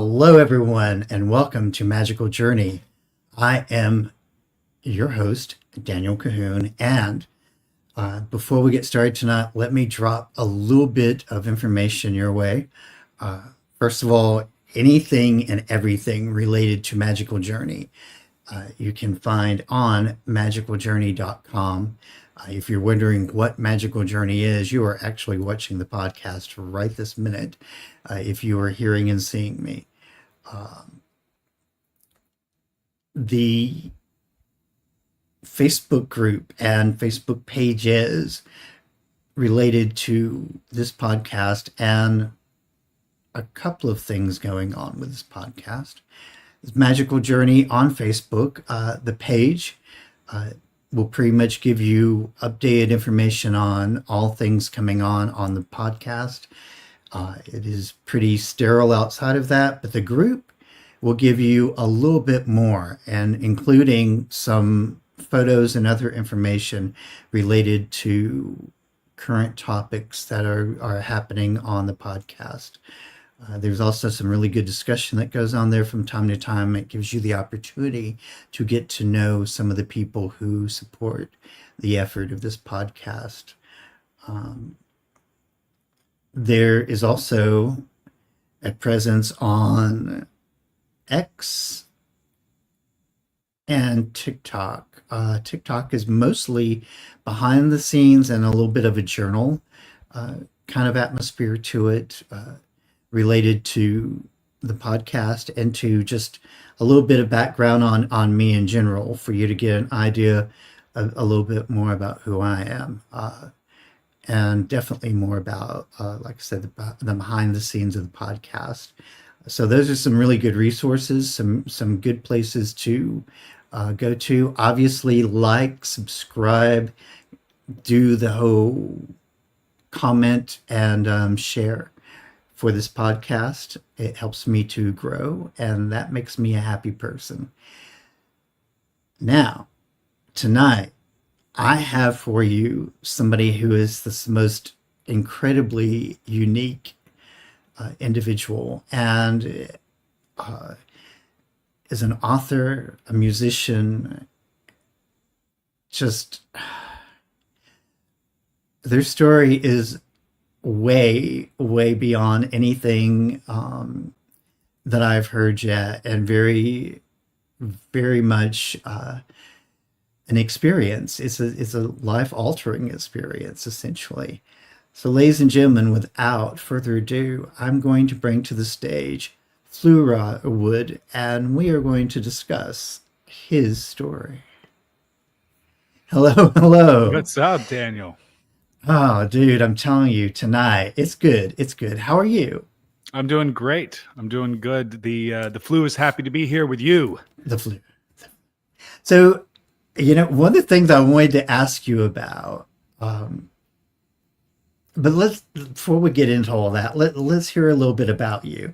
Hello, everyone, and welcome to Magical Journey. I am your host, Daniel Cahoon, and before we get started tonight, let me drop a little bit of information your way. First of all, anything and everything related to Magical Journey, you can find on magicaljourney.com. If you're wondering what Magical Journey is, you are actually watching the podcast right this minute. If you are hearing and seeing me, the Facebook group and Facebook pages related to this podcast and a couple of things going on with this podcast. It's Magical Journey on Facebook. The page will pretty much give you updated information on all things coming on the podcast. It is pretty sterile outside of that, but the group will give you a little bit more, and including some photos and other information related to current topics that are happening on the podcast. There's also some really good discussion that goes on there from time to time. It gives you the opportunity to get to know some of the people who support the effort of this podcast. There is also a presence on X and TikTok. TikTok is mostly behind the scenes and a little bit of a journal kind of atmosphere to it, related to the podcast and to just a little bit of background on me in general for you to get an idea of a little bit more about who I am. And definitely more about, like I said, the behind the scenes of the podcast. So those are some really good resources, some good places to go to. Obviously, like, subscribe, do the whole comment and share for this podcast. It helps me to grow, and that makes me a happy person. Now, tonight, I have for you somebody who is the most incredibly unique individual, and is an author, a musician. Just their story is way beyond anything that I've heard yet, and very much an experience. It's a life-altering experience, essentially. So, ladies and gentlemen, without further ado, I'm going to bring to the stage FlooWood, and we are going to discuss his story. Hello. What's up, Daniel? Oh, dude, I'm telling you, tonight, it's good. How are you? I'm doing great. I'm doing good. The flu is happy to be here with you. The flu. So, one of the things I wanted to ask you about, but before we get into all that, let's hear a little bit about you.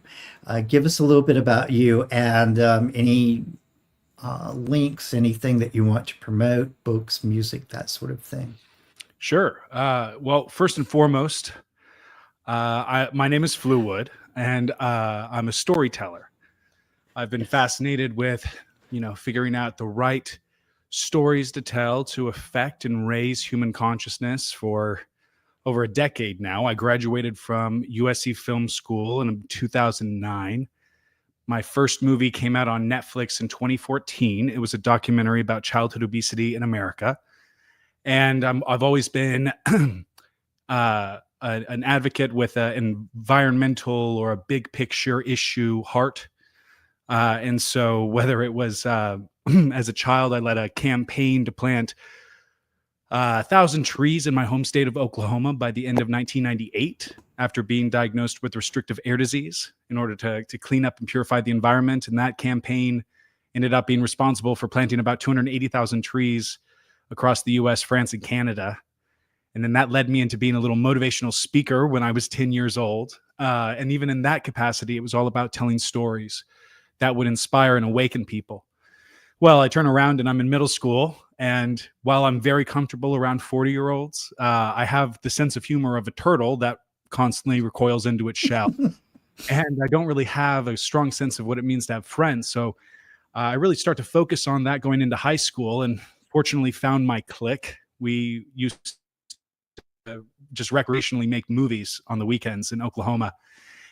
Give us a little bit about you and any links, anything that you want to promote, books, music, that sort of thing. Sure. Well, first and foremost, my name is FlooWood, and I'm a storyteller. I've been fascinated with, figuring out the right stories to tell to affect and raise human consciousness for over a decade now. I graduated from USC Film School in 2009. My first movie came out on Netflix in 2014. It was a documentary about childhood obesity in America. And I've always been an advocate with an environmental or a big picture issue heart. And so whether it was as a child, I led a campaign to plant 1,000 trees in my home state of Oklahoma by the end of 1998, after being diagnosed with restrictive air disease, in order to clean up and purify the environment. And that campaign ended up being responsible for planting about 280,000 trees across the US, France, and Canada. And then that led me into being a little motivational speaker when I was 10 years old. And even in that capacity, it was all about telling stories that would inspire and awaken people. Well, I turn around and I'm in middle school. And while I'm very comfortable around 40-year-olds, I have the sense of humor of a turtle that constantly recoils into its shell. and I don't really have a strong sense of what it means to have friends. So I really start to focus on that going into high school, and fortunately found my clique. We used to just recreationally make movies on the weekends in Oklahoma.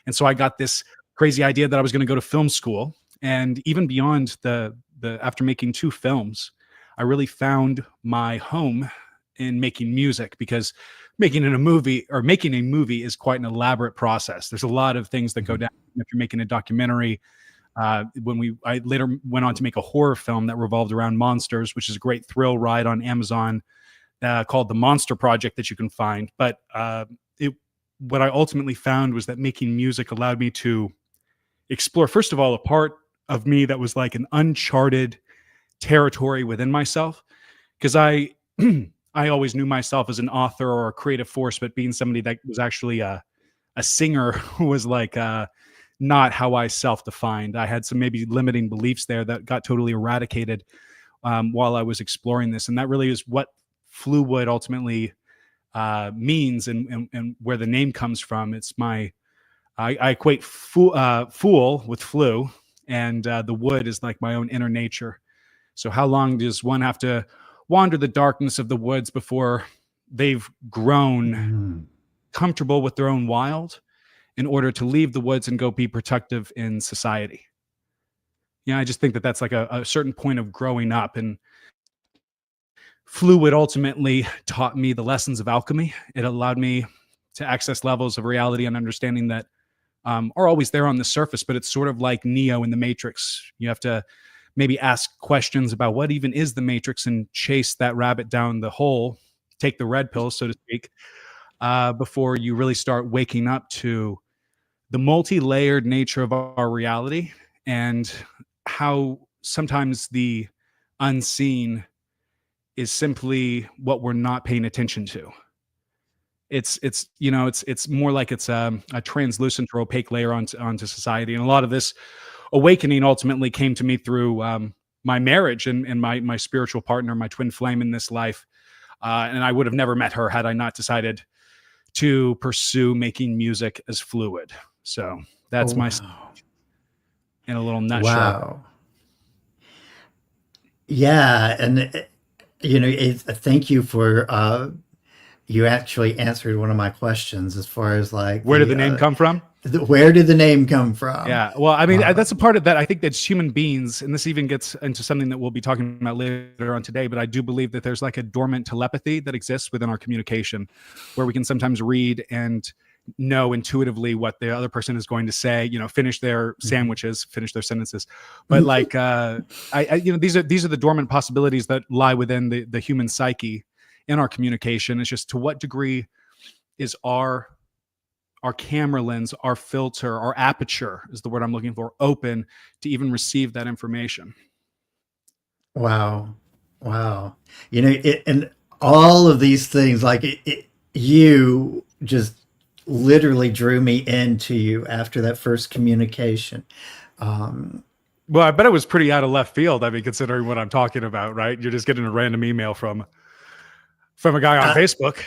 And so I got this crazy idea that I was going to go to film school. And even beyond the after making 2 films, I really found my home in making music, because making a movie is quite an elaborate process. There's a lot of things that go Mhm. down if you're making a documentary. I later went on to make a horror film that revolved around monsters, which is a great thrill ride on Amazon, called The Monster Project, that you can find. But what I ultimately found was that making music allowed me to explore, first of all, a part of me that was like an uncharted territory within myself, because I I always knew myself as an author or a creative force, but being somebody that was actually a singer was like not how I self-defined. I had some maybe limiting beliefs there that got totally eradicated while I was exploring this, and that really is what FlooWood ultimately means, and where the name comes from. It's my I equate fool with flu, and the wood is like my own inner nature. So how long does one have to wander the darkness of the woods before they've grown Mm. comfortable with their own wild in order to leave the woods and go be productive in society? Yeah, I just think that that's like a certain point of growing up, and FlooWood ultimately taught me the lessons of alchemy. It allowed me to access levels of reality and understanding that are always there on the surface, but it's sort of like Neo in the Matrix. You have to maybe ask questions about what even is the Matrix and chase that rabbit down the hole, take the red pill, so to speak, before you really start waking up to the multi-layered nature of our reality, and how sometimes the unseen is simply what we're not paying attention to. It's more like it's a translucent or opaque layer onto society. And a lot of this awakening ultimately came to me through my marriage, and my spiritual partner, my twin flame in this life. And I would have never met her had I not decided to pursue making music as FlooWood. So Oh, that's my wow. in a little nutshell. Wow. Yeah, and thank you for you actually answered one of my questions as far as like Where did the name come from? where did the name come from? Yeah, well, I mean, Uh, that's a part of that. I think that's human beings, and this even gets into something that we'll be talking about later on today. But I do believe that there's like a dormant telepathy that exists within our communication, where we can sometimes read and know intuitively what the other person is going to say. Finish their sandwiches, finish their sentences. But like, these are the dormant possibilities that lie within the human psyche in our communication. It's just to what degree is our camera lens, our filter, our aperture is the word I'm looking for, open to even receive that information. Wow. Wow. And all of these things, like you just literally drew me into you after that first communication. Um, Well, I bet it was pretty out of left field. I mean, considering what I'm talking about, right? You're just getting a random email from a guy on uh, Facebook.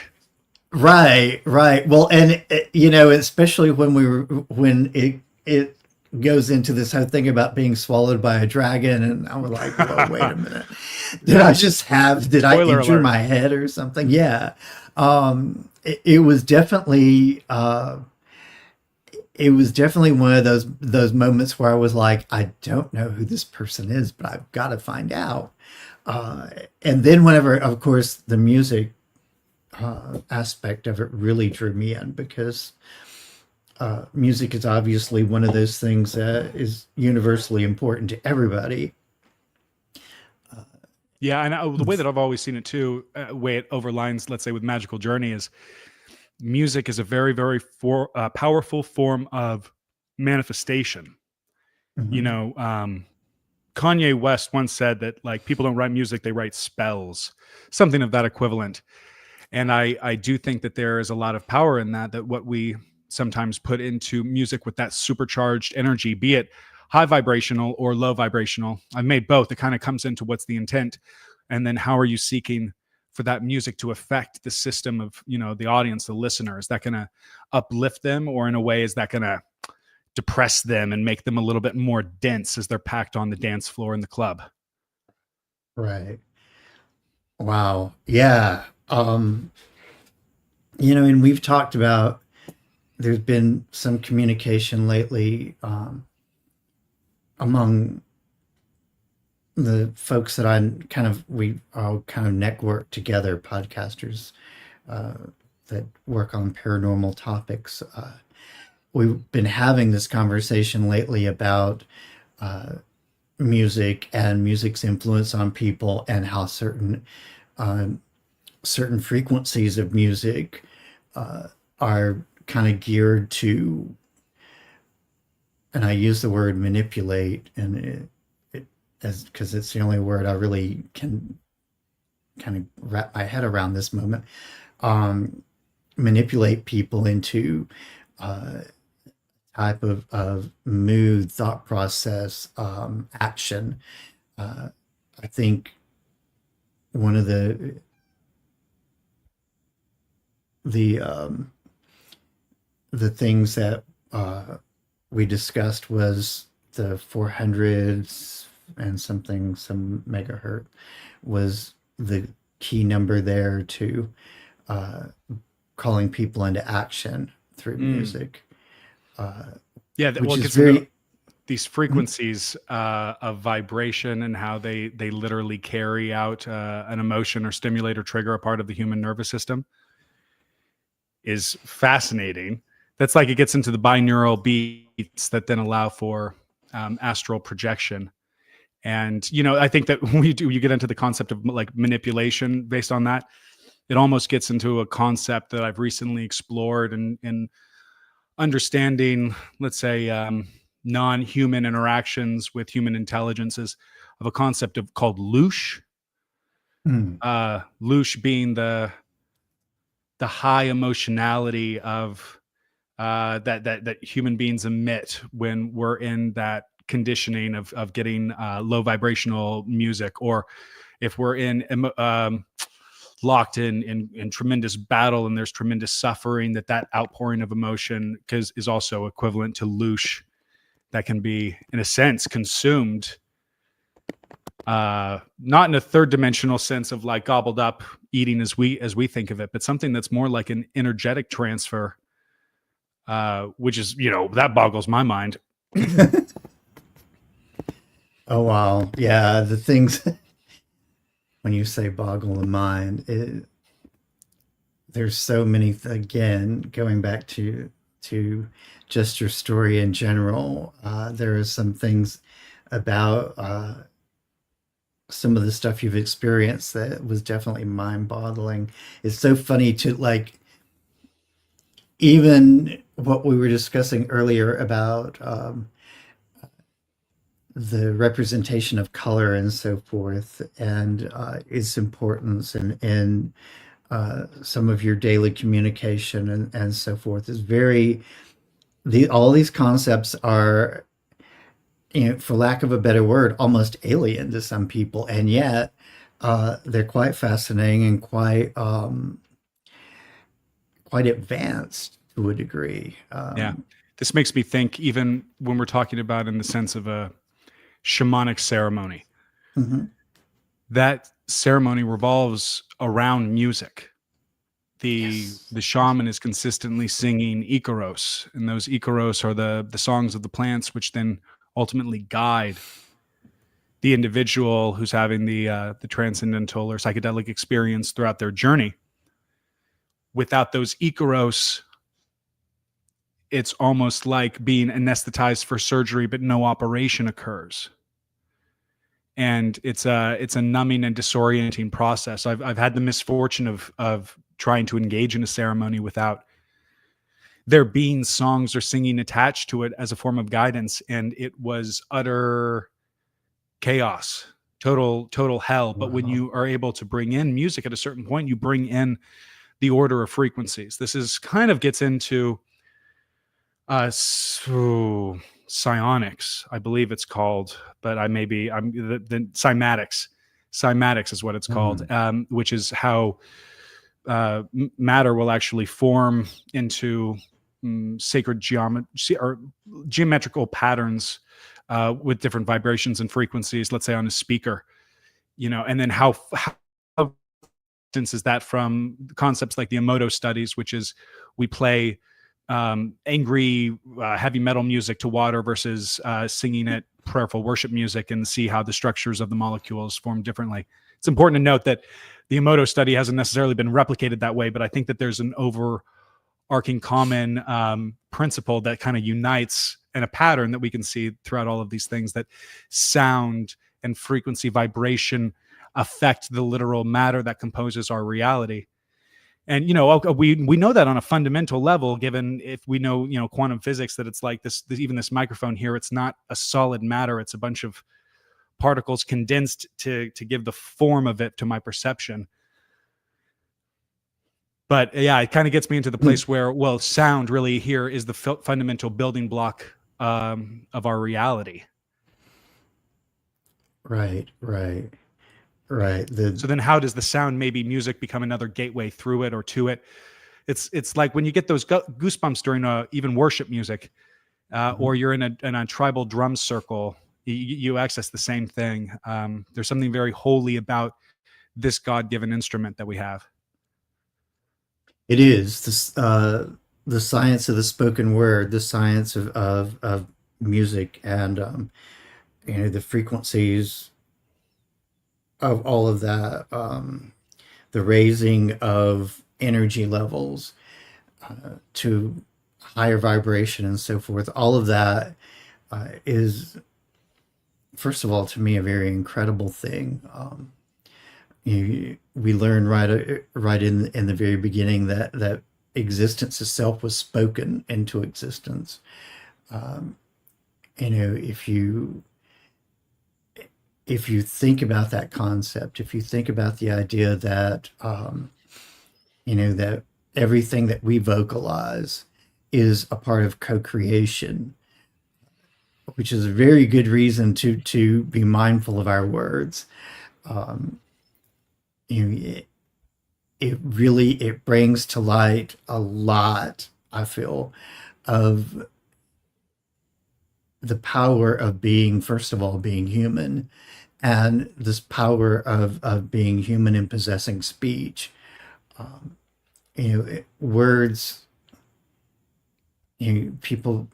right, right. Well, and especially when it goes into this whole thing about being swallowed by a dragon, and I was like, whoa, wait a minute. Yeah. Did I Spoiler injure alert. my head or something? Yeah. It was definitely one of those moments where I was like, I don't know who this person is, but I've got to find out. Uh, and then whenever, of course, the music aspect of it really drew me in, because music is obviously one of those things that is universally important to everybody. Yeah, and the way that I've always seen it too, way it overlines, let's say, with Magical Journey, is music is a very, very powerful form of manifestation. You Mhm. know, Kanye West once said that like people don't write music, they write spells, something of that equivalent. And I do think that there is a lot of power in that, that what we sometimes put into music with that supercharged energy, be it high vibrational or low vibrational. I've made both. It kind of comes into what's the intent, and then how are you seeking for that music to affect the system of, the audience, the listener? Is that going to uplift them, or in a way is that going to depress them and make them a little bit more dense as they're packed on the dance floor in the club. Right. Wow. Yeah. And we've talked about, there's been some communication lately among the folks that we all kind of network together, podcasters that work on paranormal topics. We've been having this conversation lately about music and music's influence on people, and how certain frequencies of music are kind of geared to, and I use the word manipulate, and because it's the only word I really can kind of wrap my head around this moment. Manipulate people into type of mood, thought process, action. I think one of the things that we discussed was the 400s and some megahertz was the key number there to calling people into action through music. Yeah, well, it gets into these frequencies of vibration and how they literally carry out an emotion or stimulate or trigger a part of the human nervous system is fascinating. That's like it gets into the binaural beats that then allow for astral projection. And, I think that when you get into the concept of like manipulation based on that, it almost gets into a concept that I've recently explored in understanding, let's say, non-human interactions with human intelligences, of a concept called loosh. Loosh being the high emotionality of that human beings emit when we're in that conditioning of getting low vibrational music, or if we're locked in tremendous battle and there's tremendous suffering, that outpouring of emotion is also equivalent to loosh, that can be, in a sense, consumed, not in a third dimensional sense of like gobbled up eating as we think of it, but something that's more like an energetic transfer, which is, that boggles my mind. Oh, wow. Yeah, the things when you say boggle the mind, there's so many, again, going back to just your story in general. There are some things about some of the stuff you've experienced that was definitely mind-boggling. It's so funny to, like, even what we were discussing earlier about the representation of color and so forth, and its importance in some of your daily communication and so forth, is all these concepts are, for lack of a better word, almost alien to some people, and yet they're quite fascinating and quite advanced to a degree. Yeah, this makes me think, even when we're talking about in the sense of a shamanic ceremony, that ceremony revolves around music. The shaman is consistently singing Icaros, and those Icaros are the songs of the plants, which then ultimately guide the individual who's having the transcendental or psychedelic experience throughout their journey. Without those Icaros, it's almost like being anesthetized for surgery, but no operation occurs. And it's a numbing and disorienting process. I've had the misfortune of trying to engage in a ceremony without there being songs or singing attached to it as a form of guidance, and it was utter chaos, total hell. Wow. But when you are able to bring in music at a certain point, you bring in the order of frequencies. This is kind of gets into psionics, I believe it's called, but I'm the cymatics. Cymatics is what it's called, which is how matter will actually form into sacred geometry or geometrical patterns with different vibrations and frequencies, let's say on a speaker, and then how is that from concepts like the Emoto studies, which is we play angry heavy metal music to water versus singing it prayerful worship music, and see how the structures of the molecules form differently. It's important to note that the Emoto study hasn't necessarily been replicated that way, but I think that there's an overarching common principle that kind of unites, and a pattern that we can see throughout all of these things, that sound and frequency vibration affect the literal matter that composes our reality. And we know that on a fundamental level, given if we know quantum physics, that it's like this even this microphone here, it's not a solid matter, it's a bunch of particles condensed to give the form of it to my perception. But yeah, it kind of gets me into the place where, well, sound really here is the fundamental building block of our reality. Right. So then how does the sound, maybe music, become another gateway through it or to it? It's like when you get those goosebumps during even worship music, or you're in a tribal drum circle, you access the same thing. There's something very holy about this God-given instrument that we have. It is this, the science of the spoken word, the science of music, and the frequencies of all of that, the raising of energy levels to higher vibration and so forth. All of that is, first of all, to me, a very incredible thing. We learn right in the very beginning that existence itself was spoken into existence. If you think about that concept, if you think about the idea that that everything that we vocalize is a part of co-creation, which is a very good reason to be mindful of our words. It brings to light a lot, I feel, of the power of being, first of all, being human, and this power of being human and possessing speech. Words, people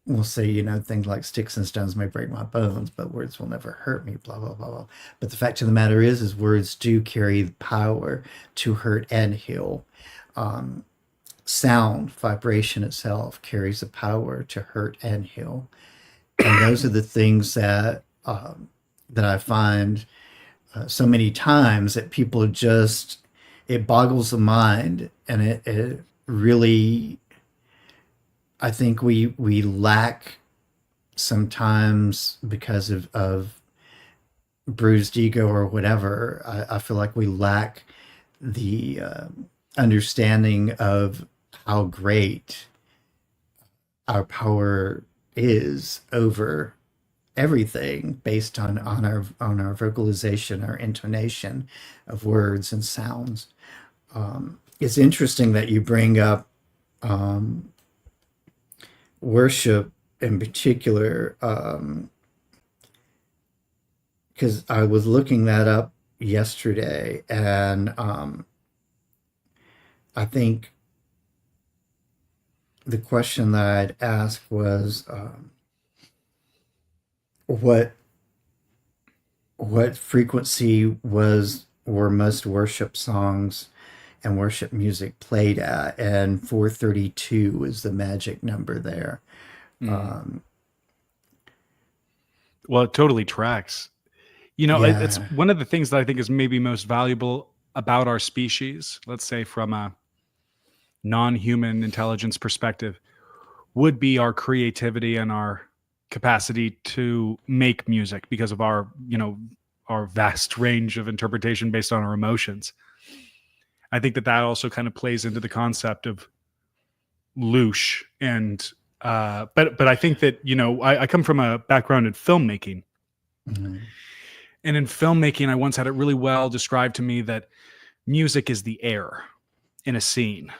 will say, things like sticks and stones may break my bones, but words will never hurt me, blah, blah, blah, blah. But the fact of the matter is words do carry the power to hurt and heal. Sound, vibration itself, carries the power to hurt and heal. And those are the things that I find so many times that people just, it boggles the mind, and it really, I think we lack sometimes, because of bruised ego or whatever. I feel like we lack the understanding of how great our power is over everything, based on our vocalization, our intonation of words and sounds. It's interesting that you bring up worship in particular, because I was looking that up yesterday, and I think the question that I'd ask was, what frequency were most worship songs and worship music played at, and 432 is the magic number there. Well, it totally tracks. It's one of the things that I think is maybe most valuable about our species, let's say from a non-human intelligence perspective, would be our creativity and our capacity to make music, because of our vast range of interpretation based on our emotions. I think that also kind of plays into the concept of loosh, and but I think that I come from a background in filmmaking. Mm-hmm. And in filmmaking, I once had it really well described to me that music is the air in a scene.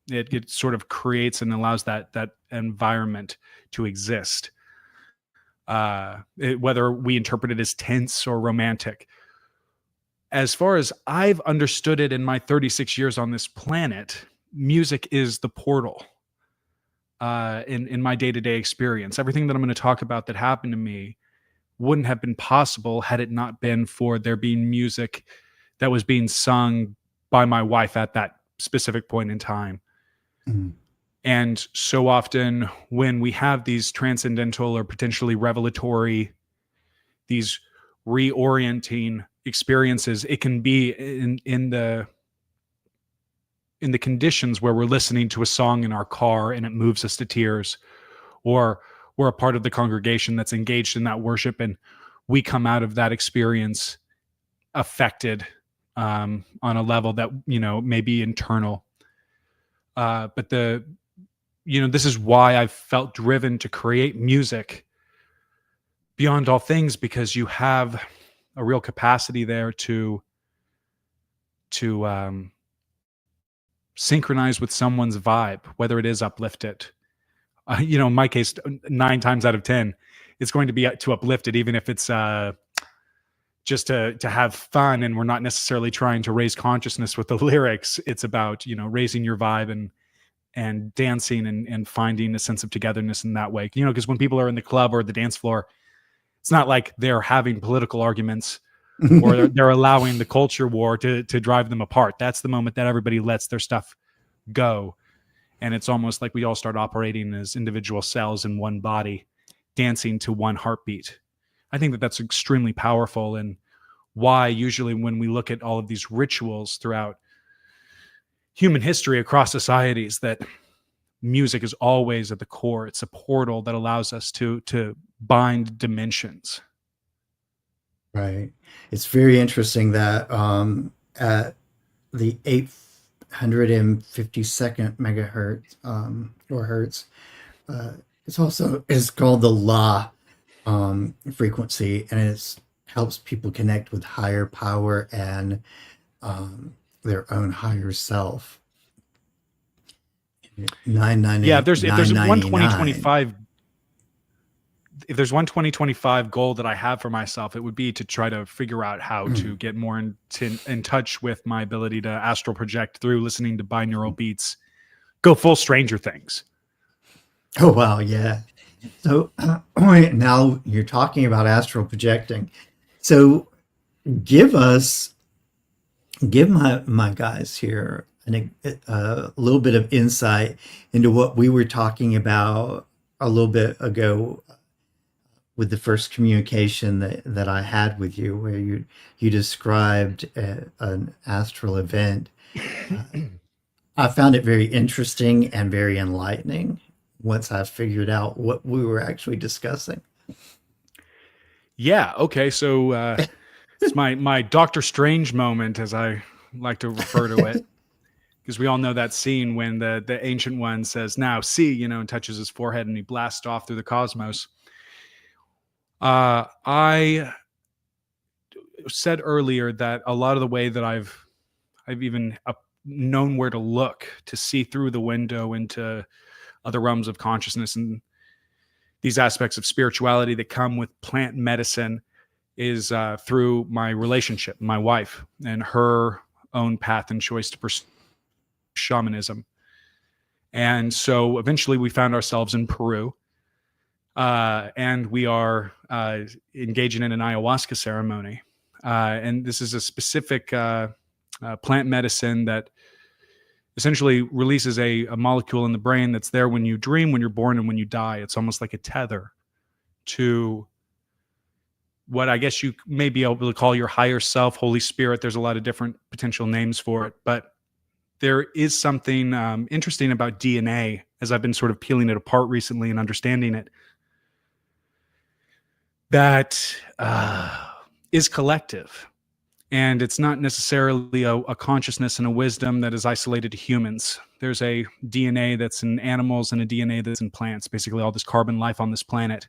It sort of creates and allows that environment to exist. Whether we interpret it as tense or romantic. As far as I've understood it in my 36 years on this planet, music is the portal in my day-to-day experience. Everything that I'm going to talk about that happened to me wouldn't have been possible had it not been for there being music that was being sung by my wife at that specific point in time. Mm. And so often when we have these transcendental or potentially revelatory, these reorienting experiences, it can be in the conditions where we're listening to a song in our car and it moves us to tears, or we're a part of the congregation that's engaged in that worship and we come out of that experience affected on a level that, may be internal. But this is why I've felt driven to create music beyond all things, because you have a real capacity there to synchronize with someone's vibe, whether it is uplifted. In my case, 9 times out of 10, it's going to be to uplift it, even if it's just to have fun, and we're not necessarily trying to raise consciousness with the lyrics. It's about, raising your vibe and dancing and finding a sense of togetherness in that way. Because when people are in the club or the dance floor, it's not like they're having political arguments or they're allowing the culture war to drive them apart. That's the moment that everybody lets their stuff go. And it's almost like we all start operating as individual cells in one body, dancing to one heartbeat. I think that that's extremely powerful, and why usually when we look at all of these rituals throughout human history across societies, that music is always at the core. It's a portal that allows us to bind dimensions. Right. It's very interesting that at the 852nd megahertz or hertz, it's called the La frequency, and it helps people connect with higher power and their own higher self. 998. Yeah, if there's one 2025 if there's one 2025 goal that I have for myself, it would be to try to figure out how to get more in touch with my ability to astral project through listening to binaural beats. Go full Stranger Things. Oh, wow. Yeah. So now you're talking about astral projecting. So give my guys here a little bit of insight into what we were talking about a little bit ago with the first communication that I had with you, where you described an astral event. I found it very interesting and very enlightening once I figured out what we were actually discussing. Yeah. Okay. So it's my Doctor Strange moment, as I like to refer to it, because we all know that scene when the Ancient One says, "Now see," and touches his forehead and he blasts off through the cosmos. I said earlier that a lot of the way that I've even known where to look to see through the window into other realms of consciousness and these aspects of spirituality that come with plant medicine is through my relationship, my wife, and her own path and choice to pursue shamanism. And so eventually we found ourselves in Peru, and we are engaging in an ayahuasca ceremony. And this is a specific plant medicine that essentially releases a molecule in the brain that's there when you dream, when you're born, and when you die. It's almost like a tether to what I guess you may be able to call your higher self, Holy Spirit. There's a lot of different potential names for it, but there is something interesting about DNA, as I've been sort of peeling it apart recently and understanding it, that is collective. And it's not necessarily a consciousness and a wisdom that is isolated to humans. There's a DNA that's in animals and a DNA that's in plants, basically all this carbon life on this planet.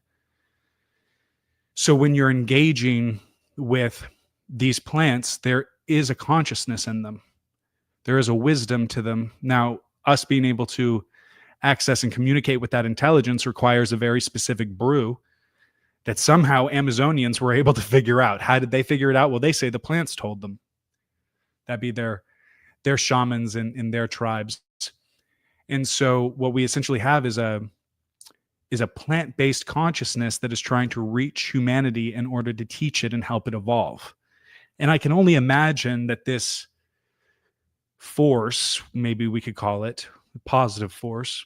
So when you're engaging with these plants, there is a consciousness in them. There is a wisdom to them. Now, us being able to access and communicate with that intelligence requires a very specific brew that somehow Amazonians were able to figure out. How did they figure it out? Well, they say the plants told them. That'd be their shamans in their tribes. And so what we essentially have is a plant-based consciousness that is trying to reach humanity in order to teach it and help it evolve. And I can only imagine that this force, maybe we could call it positive force,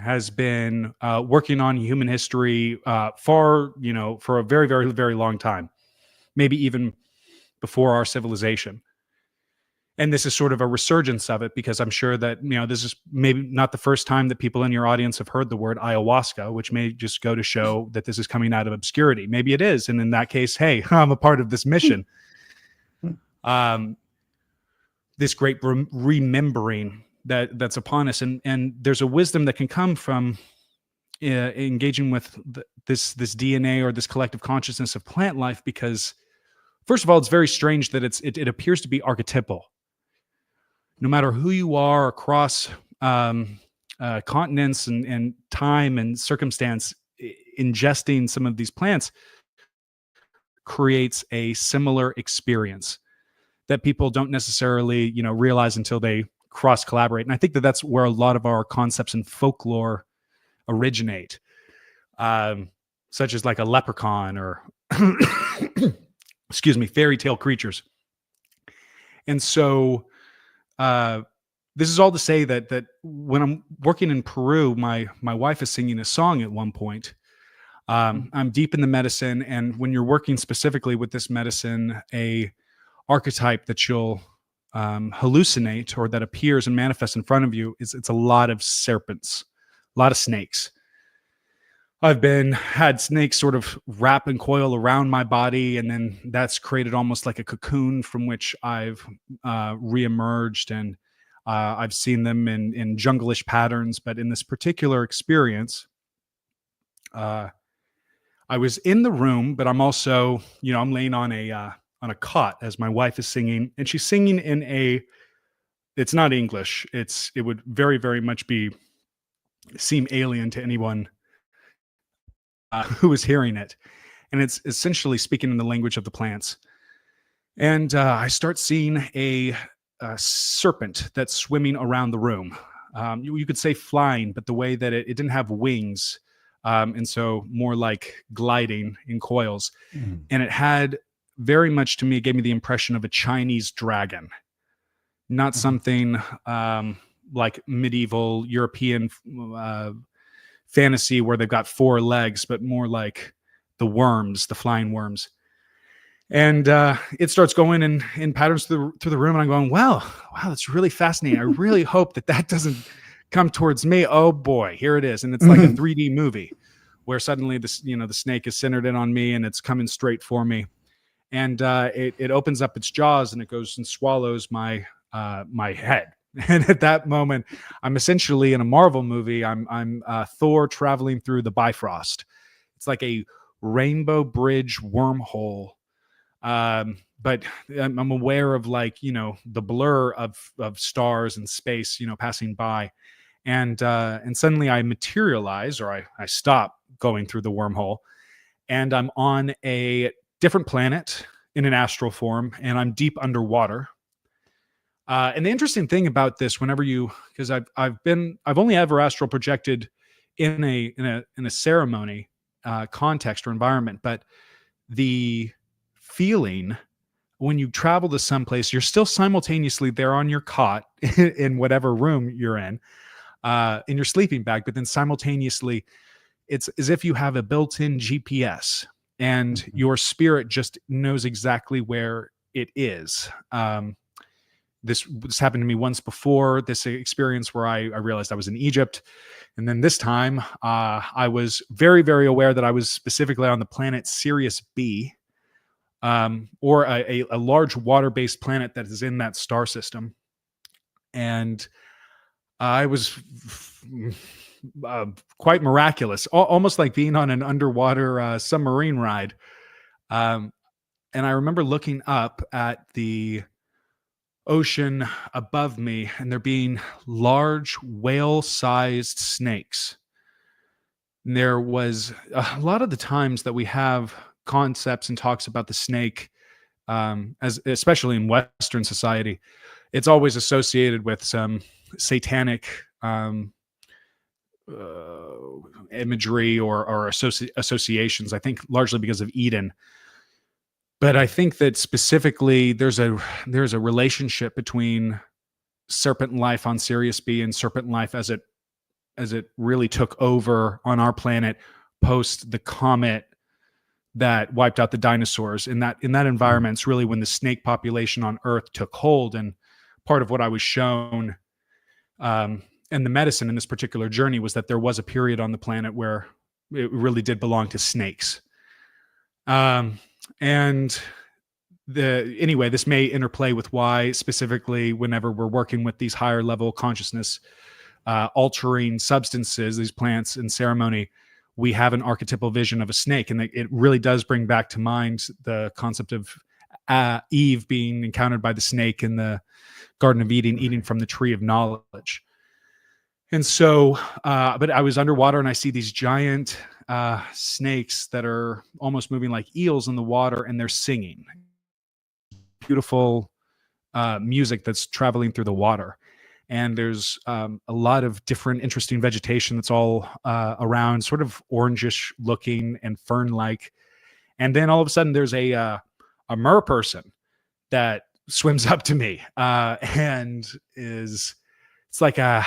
has been working on human history for a very, very, very long time, maybe even before our civilization. And this is sort of a resurgence of it, because I'm sure that, this is maybe not the first time that people in your audience have heard the word ayahuasca, which may just go to show that this is coming out of obscurity. Maybe it is. And in that case, hey, I'm a part of this mission. This great remembering that's upon us. And there's a wisdom that can come from engaging with this DNA or this collective consciousness of plant life, because first of all, it's very strange that it appears to be archetypal. No matter who you are across continents and time and circumstance, ingesting some of these plants creates a similar experience that people don't necessarily, realize until they cross collaborate. And I think that that's where a lot of our concepts in folklore originate, such as like a leprechaun or, excuse me, fairy tale creatures. And so, this is all to say that when I'm working in Peru, my wife is singing a song at one point. I'm deep in the medicine, and when you're working specifically with this medicine, a archetype that you'll hallucinate or that appears and manifests in front of you it's a lot of serpents, a lot of snakes. I've had snakes sort of wrap and coil around my body, and then that's created almost like a cocoon from which I've reemerged, and I've seen them in jungle-ish patterns. But in this particular experience, I was in the room, but I'm also, I'm laying on a cot as my wife is singing, and she's singing in it's not English. It would very, very much seem alien to anyone who was hearing it. And it's essentially speaking in the language of the plants. And I start seeing a serpent that's swimming around the room. You could say flying, but the way that it didn't have wings. And so more like gliding in coils. Mm. And it had very much, to me, it gave me the impression of a Chinese dragon, not something like medieval European fantasy where they've got 4 legs, but more like the flying worms. And it starts going in patterns through the room, and I'm going, wow, that's really fascinating. I really hope that doesn't come towards me. Oh boy, here it is. And it's like a 3D movie where suddenly the snake is centered in on me and it's coming straight for me. And it opens up its jaws and it goes and swallows my head. And at that moment, I'm essentially in a Marvel movie. I'm Thor traveling through the Bifrost. It's like a rainbow bridge wormhole. But I'm aware of the blur of stars and space, passing by. And suddenly I materialize, or I stop going through the wormhole, and I'm on a different planet in an astral form, and I'm deep underwater. And the interesting thing about this, because I've only ever astral projected in a ceremony context or environment, but the feeling when you travel to someplace, you're still simultaneously there on your cot in whatever room you're in your sleeping bag, but then simultaneously it's as if you have a built-in GPS and your spirit just knows exactly where it is. This happened to me once before, this experience where I realized I was in Egypt. And then this time I was very, very aware that I was specifically on the planet Sirius B, or a large water-based planet that is in that star system. And I was quite miraculous, almost like being on an underwater submarine ride. And I remember looking up at the ocean above me, and there being large whale-sized snakes. And there was a lot of the times that we have concepts and talks about the snake, as especially in Western society, it's always associated with some satanic imagery or associations. I think largely because of Eden. But I think that specifically there's a relationship between serpent life on Sirius B and serpent life as it really took over on our planet post the comet that wiped out the dinosaurs. In that environment, it's really when the snake population on Earth took hold. And part of what I was shown and the medicine in this particular journey was that there was a period on the planet where it really did belong to snakes. And anyway, this may interplay with why specifically whenever we're working with these higher level consciousness altering substances, these plants in ceremony, we have an archetypal vision of a snake. And it really does bring back to mind the concept of Eve being encountered by the snake in the Garden of Eden, eating from the tree of knowledge. And so, but I was underwater and I see these giant snakes that are almost moving like eels in the water, and they're singing beautiful music that's traveling through the water. And there's a lot of different interesting vegetation that's all around, sort of orangish looking and fern-like. And then all of a sudden there's a mer person that swims up to me and it's like a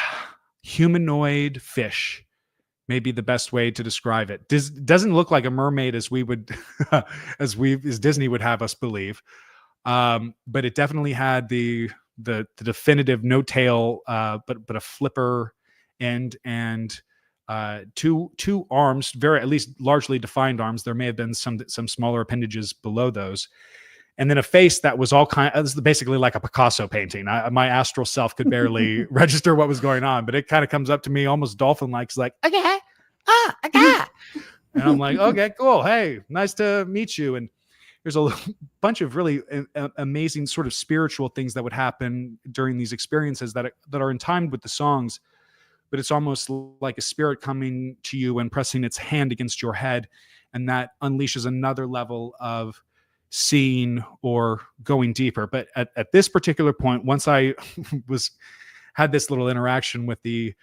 humanoid fish, maybe the best way to describe it. Doesn't look like a mermaid as we would as Disney would have us believe, but it definitely had the definitive no tail, but a flipper end, and two arms, very at least largely defined arms. There may have been some smaller appendages below those. And then a face that was all kind of basically like a Picasso painting. My astral self could barely register what was going on, but it kind of comes up to me almost dolphin-like. It's like, okay, okay. And I'm like, okay, cool. Hey, nice to meet you. And there's a bunch of really amazing sort of spiritual things that would happen during these experiences that are in time with the songs, but it's almost like a spirit coming to you and pressing its hand against your head. And that unleashes another level of seeing or going deeper. But at this particular point, once I had this little interaction with the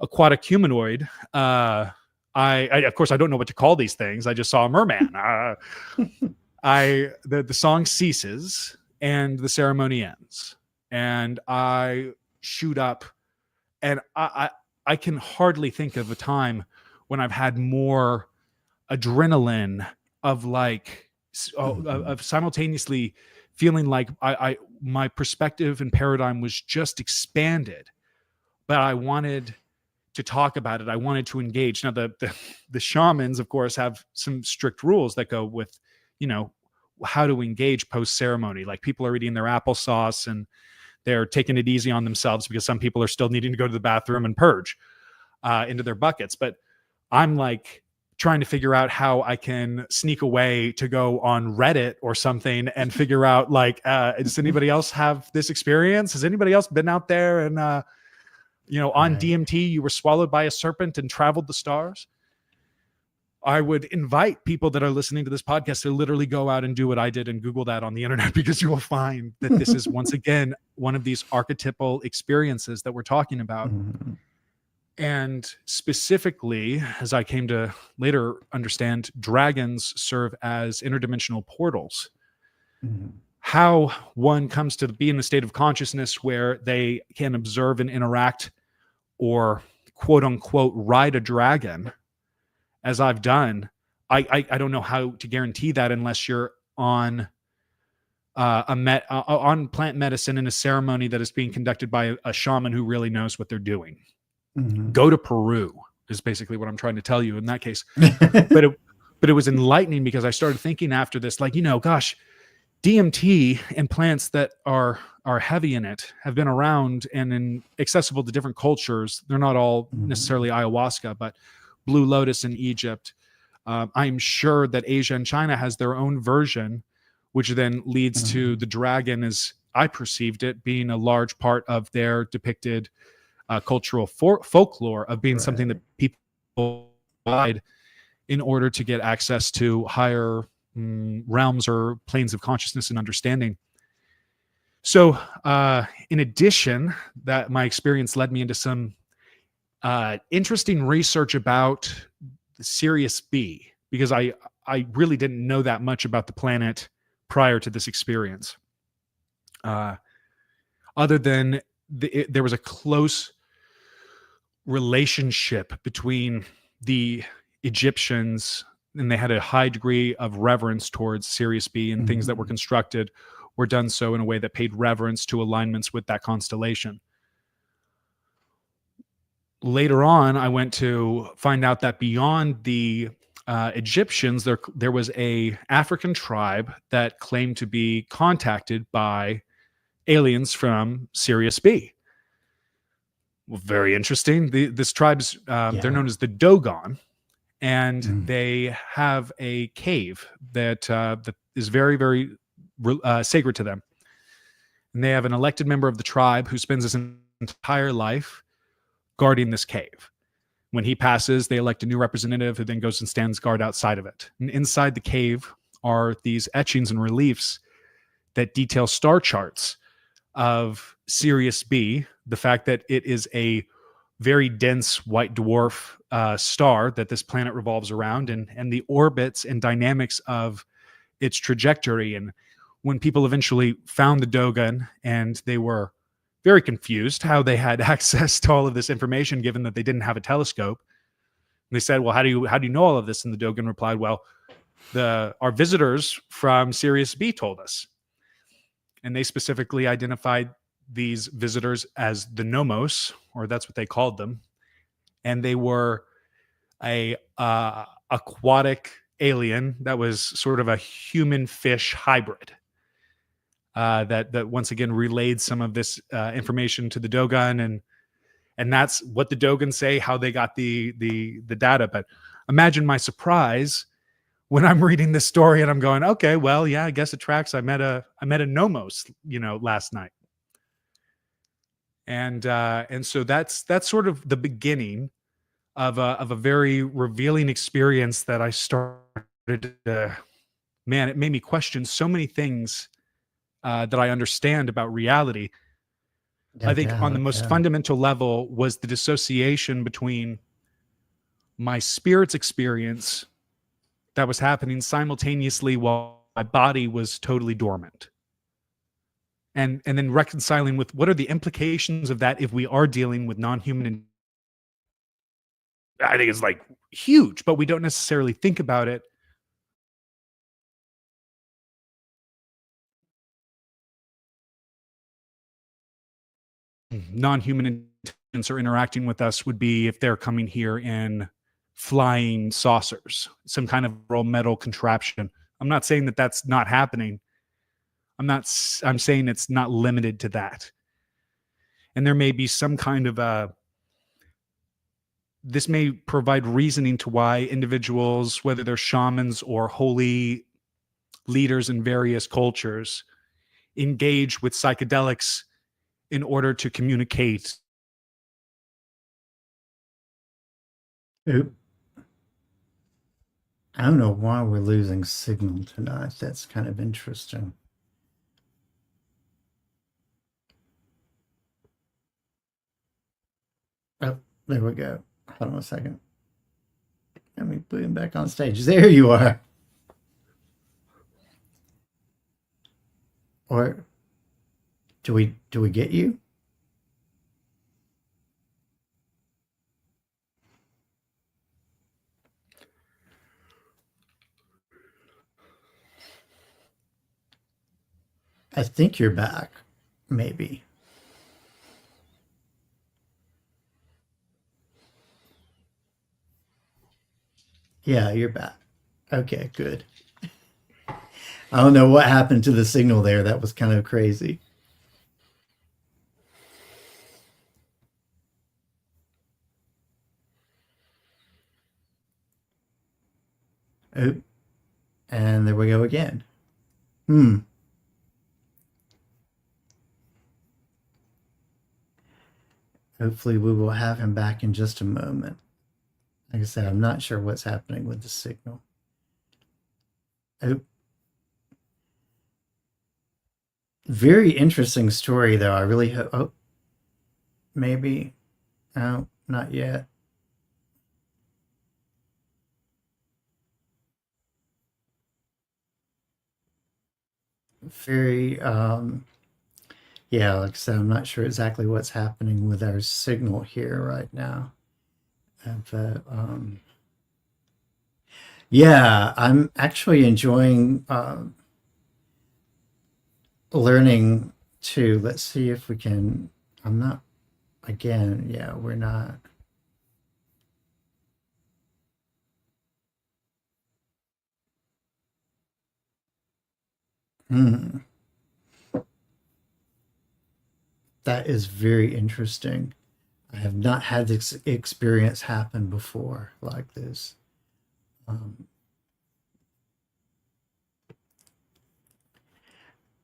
aquatic humanoid, I of course I don't know what to call these things. I just saw a merman. The song ceases and the ceremony ends, and I shoot up, and I can hardly think of a time when I've had more adrenaline of like of simultaneously feeling like my perspective and paradigm was just expanded, but I wanted to talk about it. I wanted to engage. Now the shamans, of course, have some strict rules that go with, how to engage post ceremony. Like people are eating their applesauce and they're taking it easy on themselves because some people are still needing to go to the bathroom and purge into their buckets. But I'm like trying to figure out how I can sneak away to go on Reddit or something and figure out like, does anybody else have this experience? Has anybody else been out there and, on right. DMT, you were swallowed by a serpent and traveled the stars? I would invite people that are listening to this podcast to literally go out and do what I did and Google that on the internet, because you will find that this is once again one of these archetypal experiences that we're talking about. Mm-hmm. And specifically, as I came to later understand, dragons serve as interdimensional portals. Mm-hmm. How one comes to be in a state of consciousness where they can observe and interact or quote unquote ride a dragon, as I've done, I don't know how to guarantee that unless you're on on plant medicine in a ceremony that is being conducted by a shaman who really knows what they're doing. Mm-hmm. Go to Peru is basically what I'm trying to tell you in that case. but it was enlightening because I started thinking after this, like, gosh, DMT and plants that are heavy in it have been around and accessible to different cultures. They're not all necessarily ayahuasca, but Blue Lotus in Egypt. I'm sure that Asia and China has their own version, which then leads to the dragon is I perceived it being a large part of their depicted cultural folklore of being something that people provide in order to get access to higher realms or planes of consciousness and understanding. So, in addition, that my experience led me into some interesting research about the Sirius B, because I really didn't know that much about the planet prior to this experience. Other than there was a close relationship between the Egyptians, and they had a high degree of reverence towards Sirius B, and things that were constructed were done so in a way that paid reverence to alignments with that constellation. Later on, I went to find out that beyond the Egyptians, there was a African tribe that claimed to be contacted by aliens from Sirius B. Well, very interesting. This tribe's they're known as the Dogon, and they have a cave that that is very, very sacred to them. And they have an elected member of the tribe who spends his entire life guarding this cave. When he passes, they elect a new representative who then goes and stands guard outside of it. And inside the cave are these etchings and reliefs that detail star charts of Sirius B, the fact that it is a very dense white dwarf star that this planet revolves around, and the orbits and dynamics of its trajectory. And when people eventually found the Dogon, and they were very confused how they had access to all of this information, given that they didn't have a telescope. And they said, well, how do you know all of this? And the Dogon replied, well, our visitors from Sirius B told us. And they specifically identified these visitors as the Nomos, or that's what they called them. And they were a aquatic alien that was sort of a human fish hybrid. That once again relayed some of this information to the Dogon, and that's what the Dogon say how they got the data. But imagine my surprise when I'm reading this story and I'm going, okay, well, yeah, I guess it tracks. I met a Nomos, last night, and so that's sort of the beginning of a very revealing experience that I started. Man, it made me question so many things that I understand about reality. I think on the most fundamental level was the dissociation between my spirit's experience that was happening simultaneously while my body was totally dormant. And then reconciling with what are the implications of that if we are dealing with non-human. I think it's like huge, but we don't necessarily think about it. Non-human intelligence or interacting with us would be if they're coming here in flying saucers, some kind of metal contraption. I'm not saying that that's not happening. I'm saying it's not limited to that. And there may be some kind of this may provide reasoning to why individuals, whether they're shamans or holy leaders in various cultures, engage with psychedelics in order to communicate. Oop. I don't know why we're losing signal tonight. That's kind of interesting. Oh, there we go. Hold on a second. Let me put him back on stage. There you are. Or do we get you? I think you're back. Maybe. Yeah, you're back. Okay, good. I don't know what happened to the signal there. That was kind of crazy. Oh, and there we go again. Hopefully, we will have him back in just a moment. Like I said, I'm not sure what's happening with the signal. Oh, very interesting story, though. I really hope. Oh, maybe. Oh, not yet. Very, yeah, like I said, I'm not sure exactly what's happening with our signal here right now. But, yeah, I'm actually enjoying learning to, let's see if we can, I'm not, again, yeah, we're not. Hmm. That is very interesting. I have not had this experience happen before like this. Um,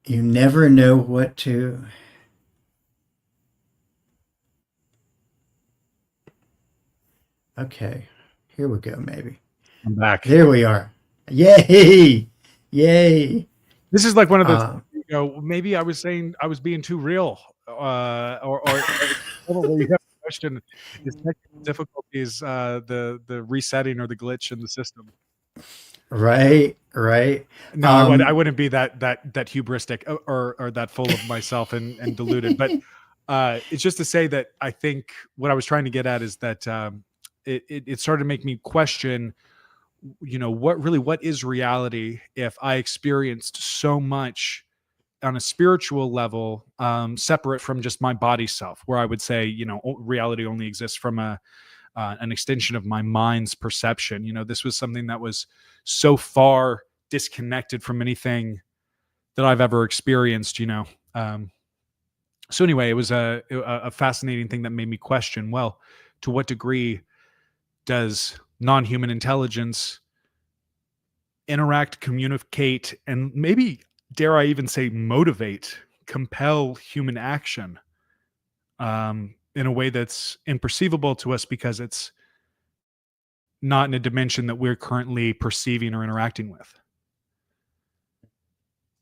you never know what to. Okay, here we go, maybe. I'm back. There we are. Yay! Yay! This is like one of those, maybe I was saying I was being too real, or where you have a question is technical difficulties, the resetting or the glitch in the system. Right, right. No, I wouldn't be that hubristic or that full of myself and deluded. But it's just to say that I think what I was trying to get at is that it started to make me question, what is reality if I experienced so much on a spiritual level, separate from just my body self, where I would say, reality only exists from an extension of my mind's perception. This was something that was so far disconnected from anything that I've ever experienced. So anyway, it was a fascinating thing that made me question, well, to what degree does non-human intelligence interact, communicate, and maybe, dare I even say, motivate, compel human action in a way that's imperceivable to us because it's not in a dimension that we're currently perceiving or interacting with.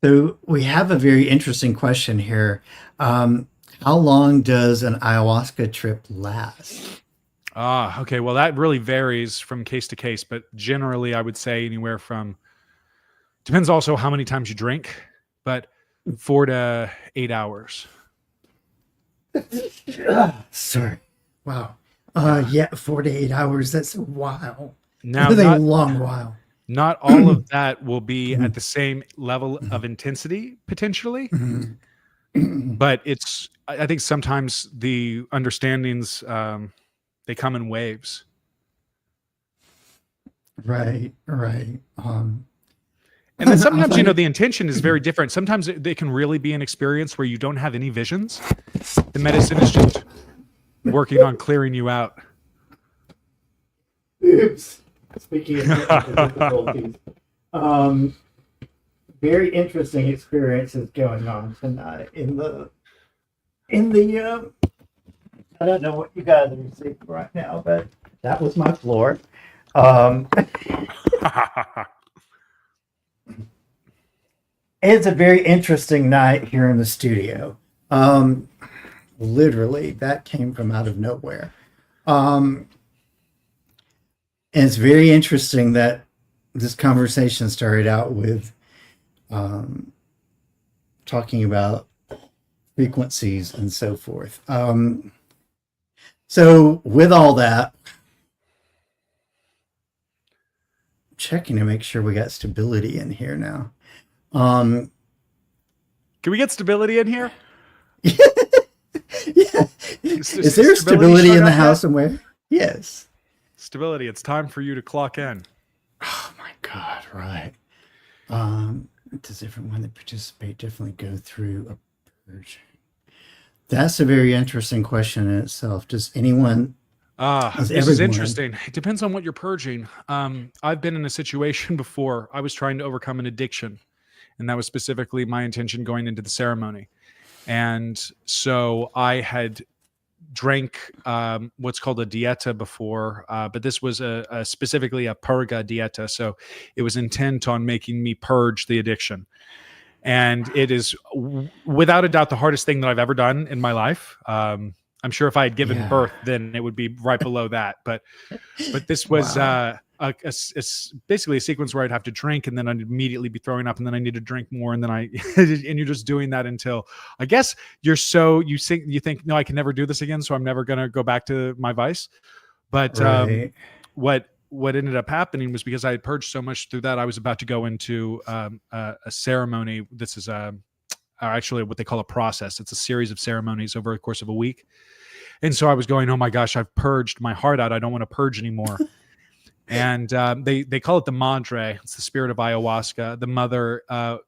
So we have a very interesting question here. How long does an ayahuasca trip last? Okay. Well, that really varies from case to case, but generally I would say anywhere from, depends also how many times you drink, but 4 to 8 hours. Sorry. Wow. Yeah, 4 to 8 hours. That's a while. Now, That's a long while. Not all of that will be at the same level of intensity, potentially. But I think sometimes the understandings, they come in waves. Right, right. And then sometimes, the intention is very different. Sometimes they can really be an experience where you don't have any visions. The medicine is just working on clearing you out. Oops. Speaking of difficulties, very interesting experiences going on tonight in the. I don't know what you guys are seeing right now, but that was my floor. It's a very interesting night here in the studio. Literally, that came from out of nowhere. And it's very interesting that this conversation started out with talking about frequencies and so forth. So with all that, checking to make sure we got stability in here now. Can we get stability in here? Yeah. Is there stability in the house somewhere? Yes. Stability. It's time for you to clock in. Oh my God! Right. Does everyone that participate definitely go through a purge? That's a very interesting question in itself. Does anyone? This is interesting. It depends on what you're purging. I've been in a situation before. I was trying to overcome an addiction, and that was specifically my intention going into the ceremony. And so I had drank what's called a dieta before, but this was specifically a purga dieta. So it was intent on making me purge the addiction. And it is without a doubt the hardest thing that I've ever done in my life. I'm sure if I had given birth, then it would be right below that. But this was basically a sequence where I'd have to drink, and then I'd immediately be throwing up, and then I need to drink more, and then and you're just doing that until, I guess, you think, no, I can never do this again, so I'm never going to go back to my vice. But what ended up happening was, because I had purged so much through that, I was about to go into a ceremony. This is actually what they call a process. It's a series of ceremonies over the course of a week. And so I was going, oh my gosh, I've purged my heart out. I don't want to purge anymore. And they call it the madre. It's the spirit of ayahuasca. The mother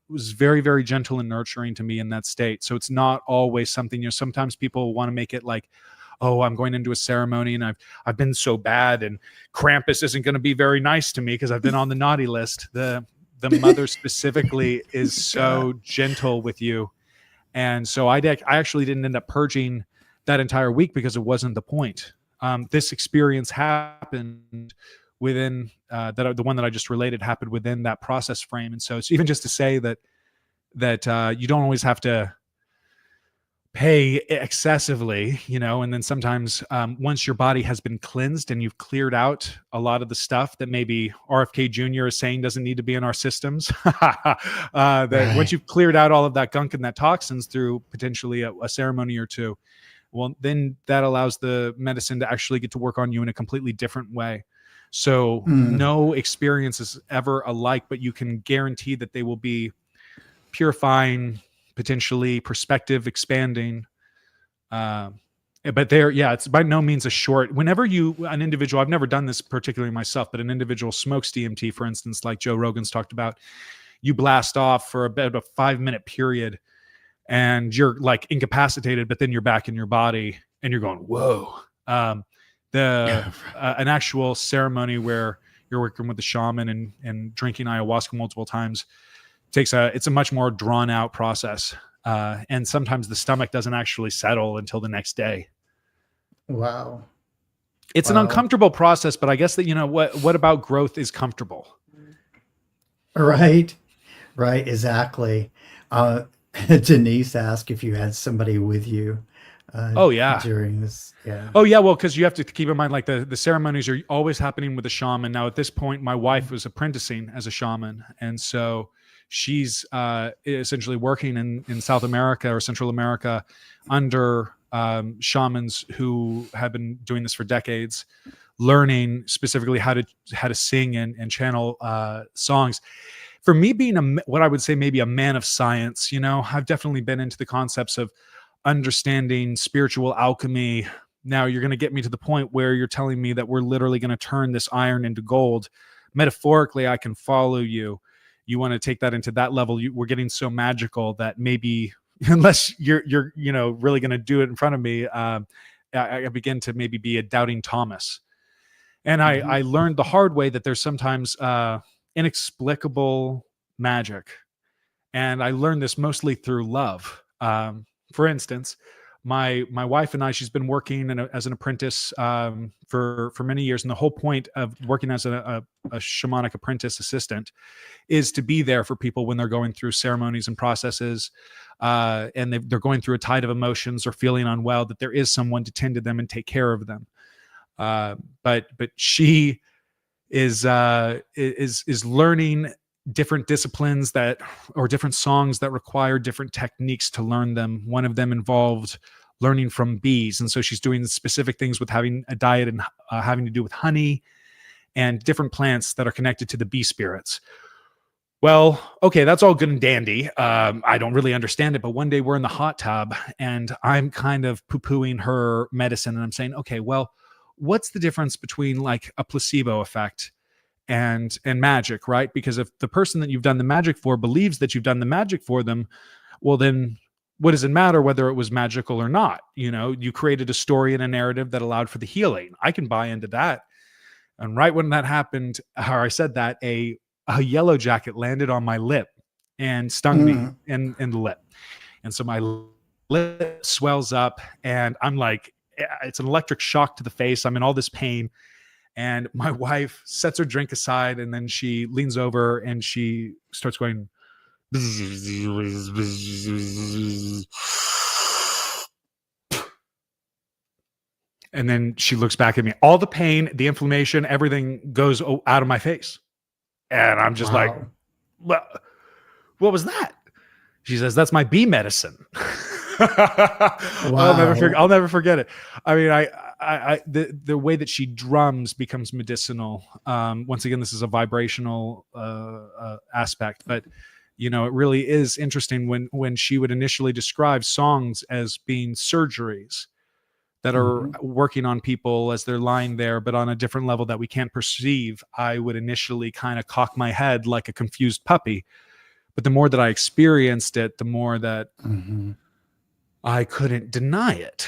was very, very gentle and nurturing to me in that state. So it's not always something, sometimes people want to make it like, oh, I'm going into a ceremony and I've been so bad, and Krampus isn't going to be very nice to me because I've been on the naughty list. The mother specifically is so gentle with you. And so I actually didn't end up purging that entire week because it wasn't the point. This experience happened within the one that I just related happened within that process frame. And so it's even just to say that you don't always have to pay excessively, and then sometimes once your body has been cleansed and you've cleared out a lot of the stuff that maybe RFK Jr. is saying doesn't need to be in our systems, once you've cleared out all of that gunk and that toxins through potentially a ceremony or two, well, then that allows the medicine to actually get to work on you in a completely different way. So no experience is ever alike, but you can guarantee that they will be purifying, potentially perspective expanding. But it's by no means a short. Whenever an individual, I've never done this particularly myself, but an individual smokes DMT, for instance, like Joe Rogan's talked about, you blast off for about a 5-minute period and you're like incapacitated, but then you're back in your body and you're going, whoa. An actual ceremony where you're working with the shaman and drinking ayahuasca multiple times it's a much more drawn out process. And sometimes the stomach doesn't actually settle until the next day. Wow. It's an uncomfortable process, but I guess that, what about growth is comfortable? Right. Exactly. Denise asked if you had somebody with you. During this. Yeah. Oh yeah. Well, because you have to keep in mind, like the ceremonies are always happening with a shaman. Now at this point, my wife was apprenticing as a shaman. And so she's essentially working in South America or Central America under shamans who have been doing this for decades, learning specifically how to sing and channel songs. For me, being what I would say maybe a man of science, I've definitely been into the concepts of understanding spiritual alchemy. Now you're going to get me to the point where you're telling me that we're literally going to turn this iron into gold. Metaphorically, I can follow you. You want to take that into that level. We're getting so magical that maybe, unless you're really going to do it in front of me, I begin to maybe be a doubting Thomas. And I learned the hard way that there's sometimes inexplicable magic. And I learned this mostly through love. For instance, my wife and I, she's been working as an apprentice for many years. And the whole point of working as a shamanic apprentice assistant is to be there for people when they're going through ceremonies and processes, and they're going through a tide of emotions or feeling unwell, that there is someone to tend to them and take care of them. But she is learning different disciplines or different songs that require different techniques to learn them. One of them involved learning from bees. And so she's doing specific things with having a diet and having to do with honey and different plants that are connected to the bee spirits. Well, okay, that's all good and dandy. I don't really understand it, but one day we're in the hot tub and I'm kind of poo-pooing her medicine and I'm saying, okay, well, what's the difference between like a placebo effect and magic, right? Because if the person that you've done the magic for believes that you've done the magic for them, well, then what does it matter whether it was magical or not? You created a story and a narrative that allowed for the healing. I can buy into that. And right when that happened, or I said that, a yellow jacket landed on my lip and stung me in the lip. And so my lip swells up and I'm like it's an electric shock to the face. I'm in all this pain. And my wife sets her drink aside, and then she leans over and she starts going. And then she looks back at me. All the pain, the inflammation, everything goes out of my face. And I'm just like, Wow. what was that? She says, that's my bee medicine. Wow. I'll never forget it. I mean, the way that she drums becomes medicinal. Once again, this is a vibrational aspect, but you know, it really is interesting when she would initially describe songs as being surgeries that are working on people as they're lying there, but on a different level that we can't perceive. I would initially kind of cock my head like a confused puppy. But the more that I experienced it, the more that I couldn't deny it.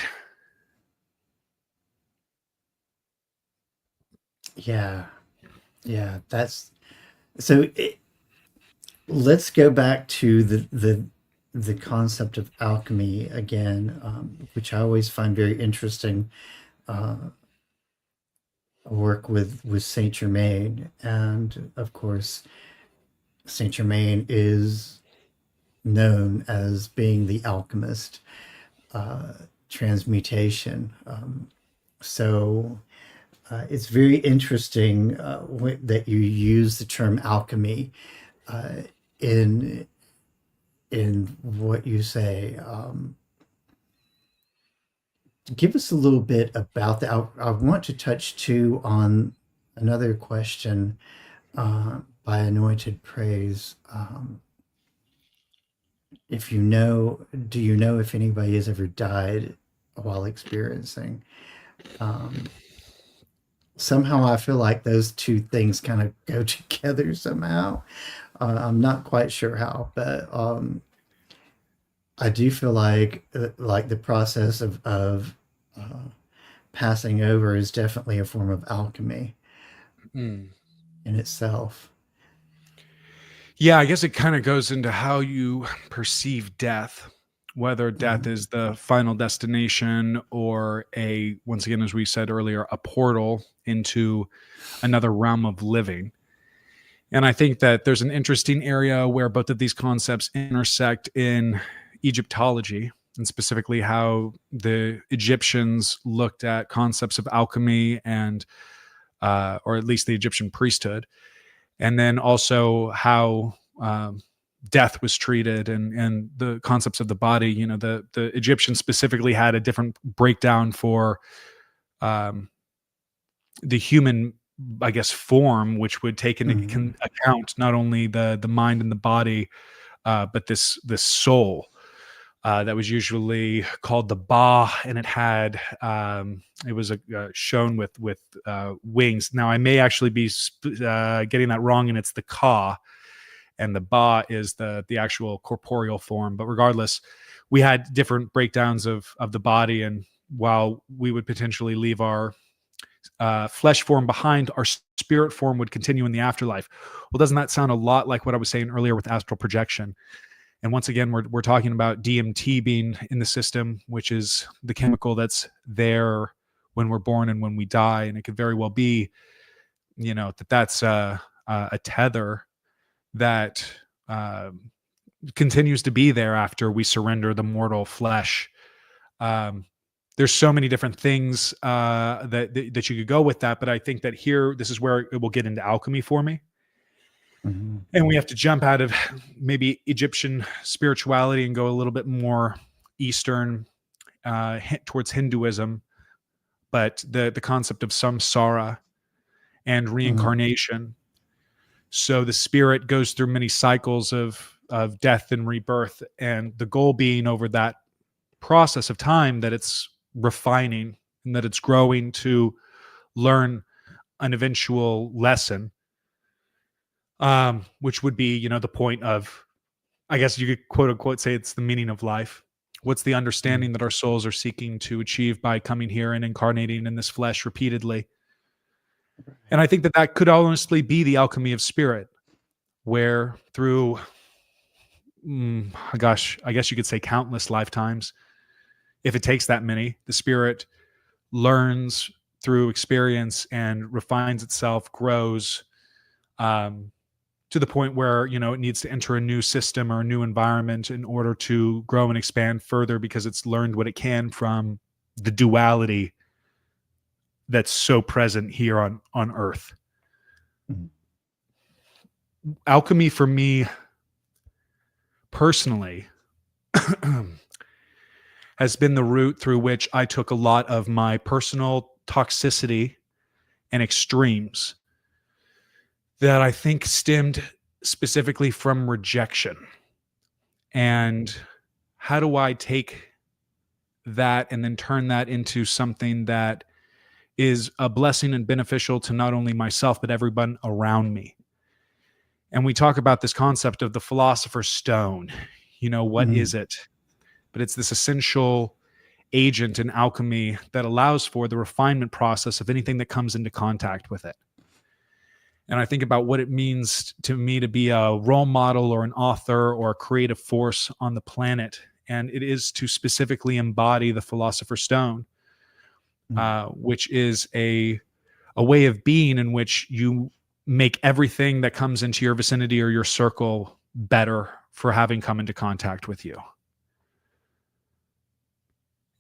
Yeah. That's so. Let's go back to the concept of alchemy again, which I always find very interesting. Work with Saint Germain, and of course, Saint Germain is known as being the alchemist, transmutation. So it's very interesting that you use the term alchemy in what you say. Give us a little bit about that. I want to touch too on another question by Anointed Praise. If you know, do you know if anybody has ever died while experiencing? Somehow I feel like those two things kind of go together somehow. I'm not quite sure how, but I do feel like the process of passing over is definitely a form of alchemy in itself. Yeah, I guess it kind of goes into how you perceive death, whether death is the final destination or once again, as we said earlier, a portal into another realm of living. And I think that there's an interesting area where both of these concepts intersect in Egyptology, and specifically how the Egyptians looked at concepts of alchemy and, or at least the Egyptian priesthood, and then also how death was treated and the concepts of the body. You know, the Egyptians specifically had a different breakdown for the human, I guess, form, which would take into account not only the mind and the body, but this soul. That was usually called the Ba, and it had it was shown with wings. Now I may actually be getting that wrong, and it's the Ka, and the Ba is the actual corporeal form. But regardless, we had different breakdowns of the body, and while we would potentially leave our flesh form behind, our spirit form would continue in the afterlife. Well, doesn't that sound a lot like what I was saying earlier with astral projection? And once again, we're talking about DMT being in the system, which is the chemical that's there when we're born and when we die. And it could very well be, you know, that's a tether that continues to be there after we surrender the mortal flesh. There's so many different things that you could go with that, but I think that here, this is where it will get into alchemy for me. And we have to jump out of maybe Egyptian spirituality and go a little bit more Eastern towards Hinduism, but the concept of samsara and reincarnation. So the spirit goes through many cycles of death and rebirth, and the goal being over that process of time that it's refining and that it's growing to learn an eventual lesson. Which would be, you know, the point of, I guess you could quote unquote say it's the meaning of life. What's the understanding that our souls are seeking to achieve by coming here and incarnating in this flesh repeatedly? And I think that could honestly be the alchemy of spirit, where through, gosh, I guess you could say countless lifetimes, if it takes that many, the spirit learns through experience and refines itself, grows, to the point where, you know, it needs to enter a new system or a new environment in order to grow and expand further, because it's learned what it can from the duality that's so present here on Earth. Mhm. Alchemy for me personally has been the route through which I took a lot of my personal toxicity and extremes that I think stemmed specifically from rejection. And how do I take that and then turn that into something that is a blessing and beneficial to not only myself, but everyone around me? And we talk about this concept of the philosopher's stone. You know, what is Mhm. it? But it's this essential agent in alchemy that allows for the refinement process of anything that comes into contact with it. And I think about what it means to me to be a role model or an author or a creative force on the planet. And it is to specifically embody the philosopher's stone, Mhm. which is a way of being in which you make everything that comes into your vicinity or your circle better for having come into contact with you.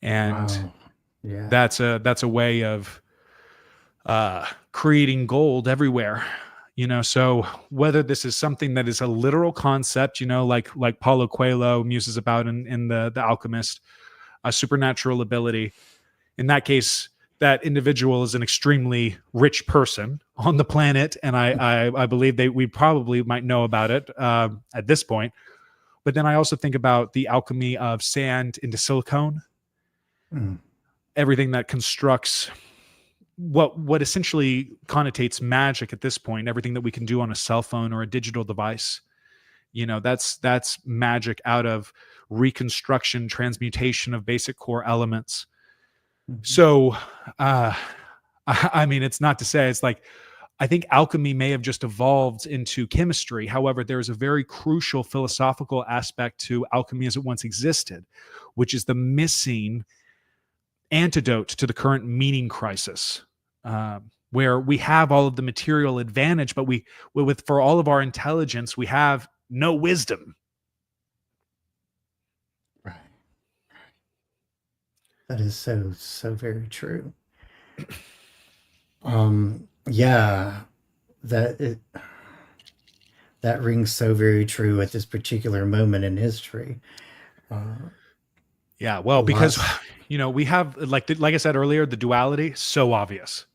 And Wow. Yeah. that's a way of creating gold everywhere. You know, so whether this is something that is a literal concept, you know, like Paulo Coelho muses about in the Alchemist, a supernatural ability. In that case, that individual is an extremely rich person on the planet, and I believe we probably might know about it at this point. But then I also think about the alchemy of sand into silicone, Mhm. everything that constructs what essentially connotates magic at this point, everything that we can do on a cell phone or a digital device. You know, that's magic out of reconstruction, transmutation of basic core elements. Mhm. So I mean, it's not to say, it's like, I think alchemy may have just evolved into chemistry. However, there is a very crucial philosophical aspect to alchemy as it once existed, which is the missing antidote to the current meaning crisis, where we have all of the material advantage, but with for all of our intelligence, we have no wisdom. Right. That is so, so very true. Yeah, that it, that rings so very true at this particular moment in history. Uh, Yeah, well, because Lots, you know we have like I said earlier, the duality so obvious.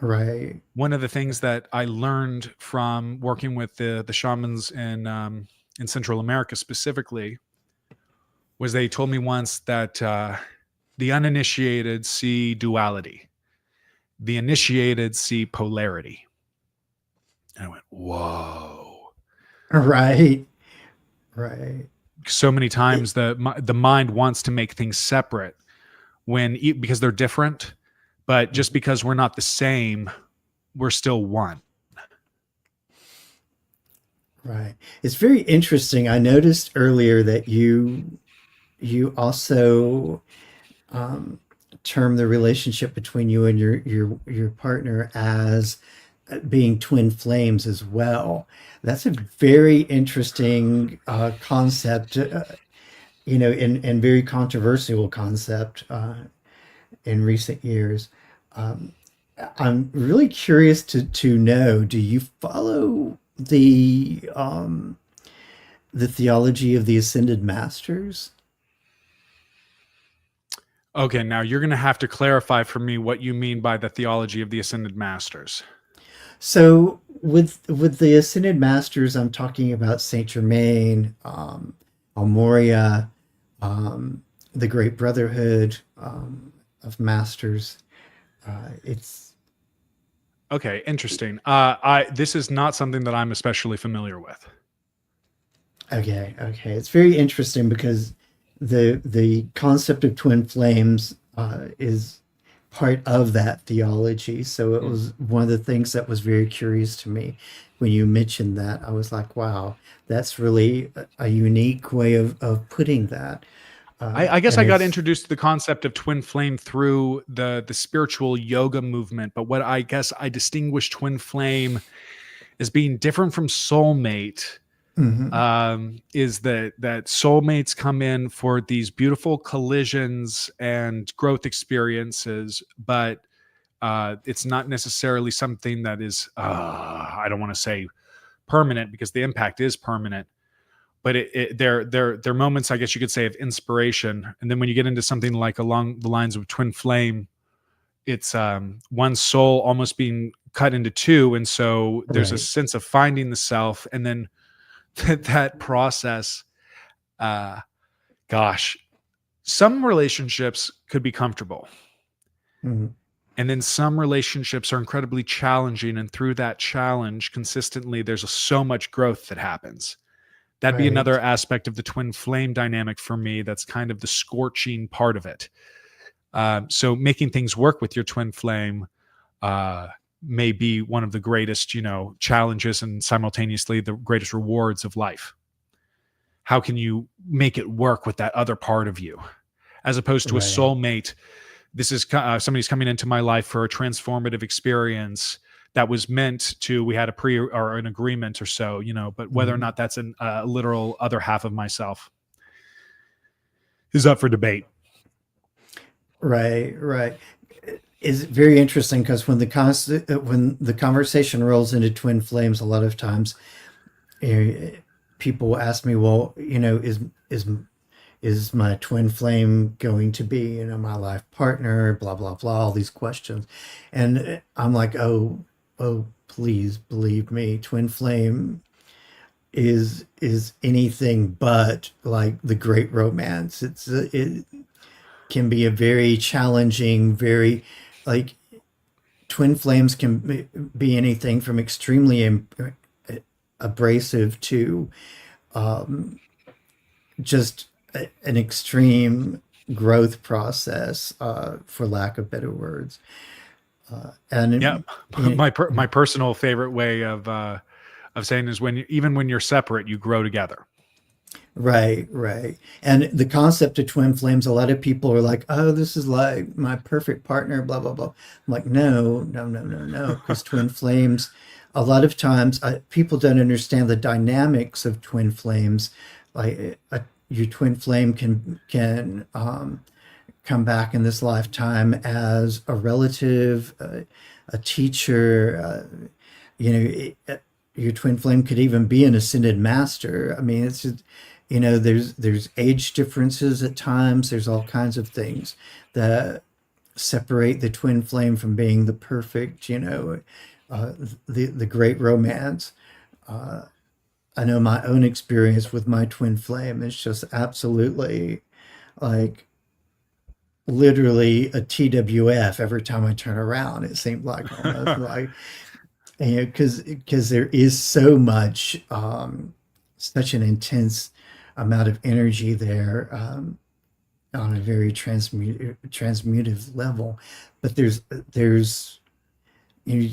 right? One of the things that I learned from working with the shamans in Central America specifically was they told me once that the uninitiated see duality, the initiated see polarity. And I went, whoa. Right, right. So many It, times the mind wants to make things separate because they're different, but just because we're not the same, we're still one. right. It's very interesting. I noticed earlier that you also um, term the relationship between you and your partner as being twin flames as well. That's a very interesting concept, and very controversial concept in recent years. Um, I'm really curious to know: do you follow the theology of the ascended masters? Okay, now you're going to have to clarify for me what you mean by the theology of the ascended masters. So with the ascended masters, I'm talking about Saint Germain, Almoria, the Great Brotherhood of Masters. It's Okay, interesting. I This is not something that I'm especially familiar with. okay. Okay, it's very interesting because the concept of twin flames is part of that theology. So it Hmm. was one of the things that was very curious to me when you mentioned that. I was like, wow, that's really a unique way of putting that. I guess And I got it's introduced to the concept of twin flame through the spiritual yoga movement, but what I guess I distinguish twin flame as being different from soulmate mhm, is that soulmates come in for these beautiful collisions and growth experiences, but it's not necessarily something that is I don't want to say permanent, because the impact is permanent, but they're moments, I guess you could say, of inspiration. And then when you get into something like along the lines of twin flame, it's one soul almost being cut into two, and so there's a right. sense of finding the self, and then that process. Uh, gosh, some relationships could be comfortable, Mhm, and then some relationships are incredibly challenging, and through that challenge consistently there's so much growth that happens. That'd be right. another aspect of the twin flame dynamic for me. That's kind of the scorching part of it. So making things work with your twin flame uh, may be one of the greatest, challenges, and simultaneously the greatest rewards of life. How can you make it work with that other part of you, as opposed to a Right. soulmate? This is somebody's coming into my life for a transformative experience that was meant to, we had a pre or an agreement or so, but whether or Mhm. not that's a literal other half of myself is up for debate. Right, right. It's very interesting because when the conversation rolls into twin flames, a lot of times eh, people ask me, "Well, is my twin flame going to be, my life partner?" Blah blah blah. All these questions, and I'm like, "Oh, please believe me, twin flame is anything but like the great romance. It can be a very challenging, very like twin flames can be anything from extremely abrasive to just an extreme growth process, for lack of better words. Yeah, And my personal favorite way of saying is even when you're separate, you grow together. right, right. And the concept of twin flames, a lot of people are like, "Oh, this is like my perfect partner," blah, blah, blah. I'm like, no, no, no, no, no. Because twin flames, a lot of times, people don't understand the dynamics of twin flames. Like, your twin flame can come back in this lifetime as a relative, a teacher. Your twin flame could even be an ascended master. I mean, it's just, there's age differences at times. There's all kinds of things that separate the twin flame from being the perfect, uh, the great romance. I know my own experience with my twin flame is just absolutely like literally a TWF every time I turn around. It seemed like almost like, because there is so much, such an intense amount of energy there, on a very transmutive level. But there's you know,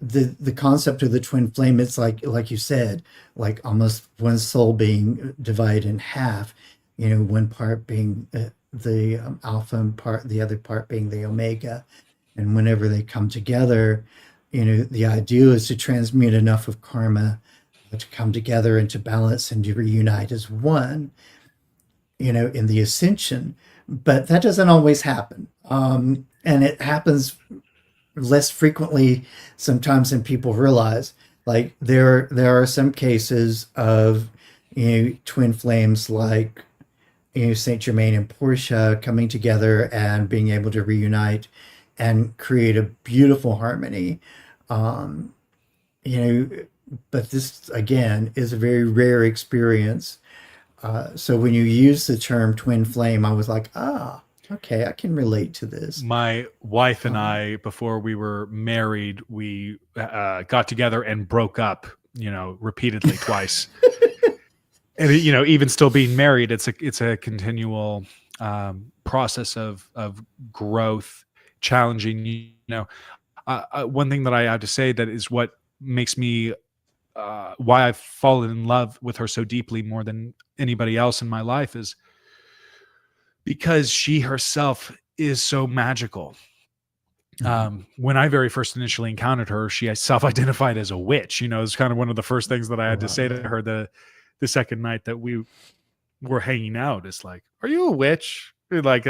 the concept of the twin flame. It's like you said, like almost one soul being divided in half. One part being the alpha and part, the other part being the omega. And whenever they come together, the ideal is to transmute enough of karma to come together and to balance and to reunite as one, in the ascension. But that doesn't always happen. And it happens less frequently sometimes than people realize. Like there are some cases of, twin flames, like, Saint Germain and Portia coming together and being able to reunite and create a beautiful harmony. Um, you know, but this again is a very rare experience. So when you use the term twin flame, I was like, okay, I can relate to this. My wife and Um, I, before we were married, we got together and broke up, repeatedly twice. And even still being married, it's a continual process of growth, challenging. One thing that I have to say that is what makes me why I've fallen in love with her so deeply more than anybody else in my life is because she herself is so magical. When I very first initially encountered her, she self-identified as a witch. It's kind of one of the first things that I had to say to her the second night that we were hanging out. It's like, are you a witch? Like,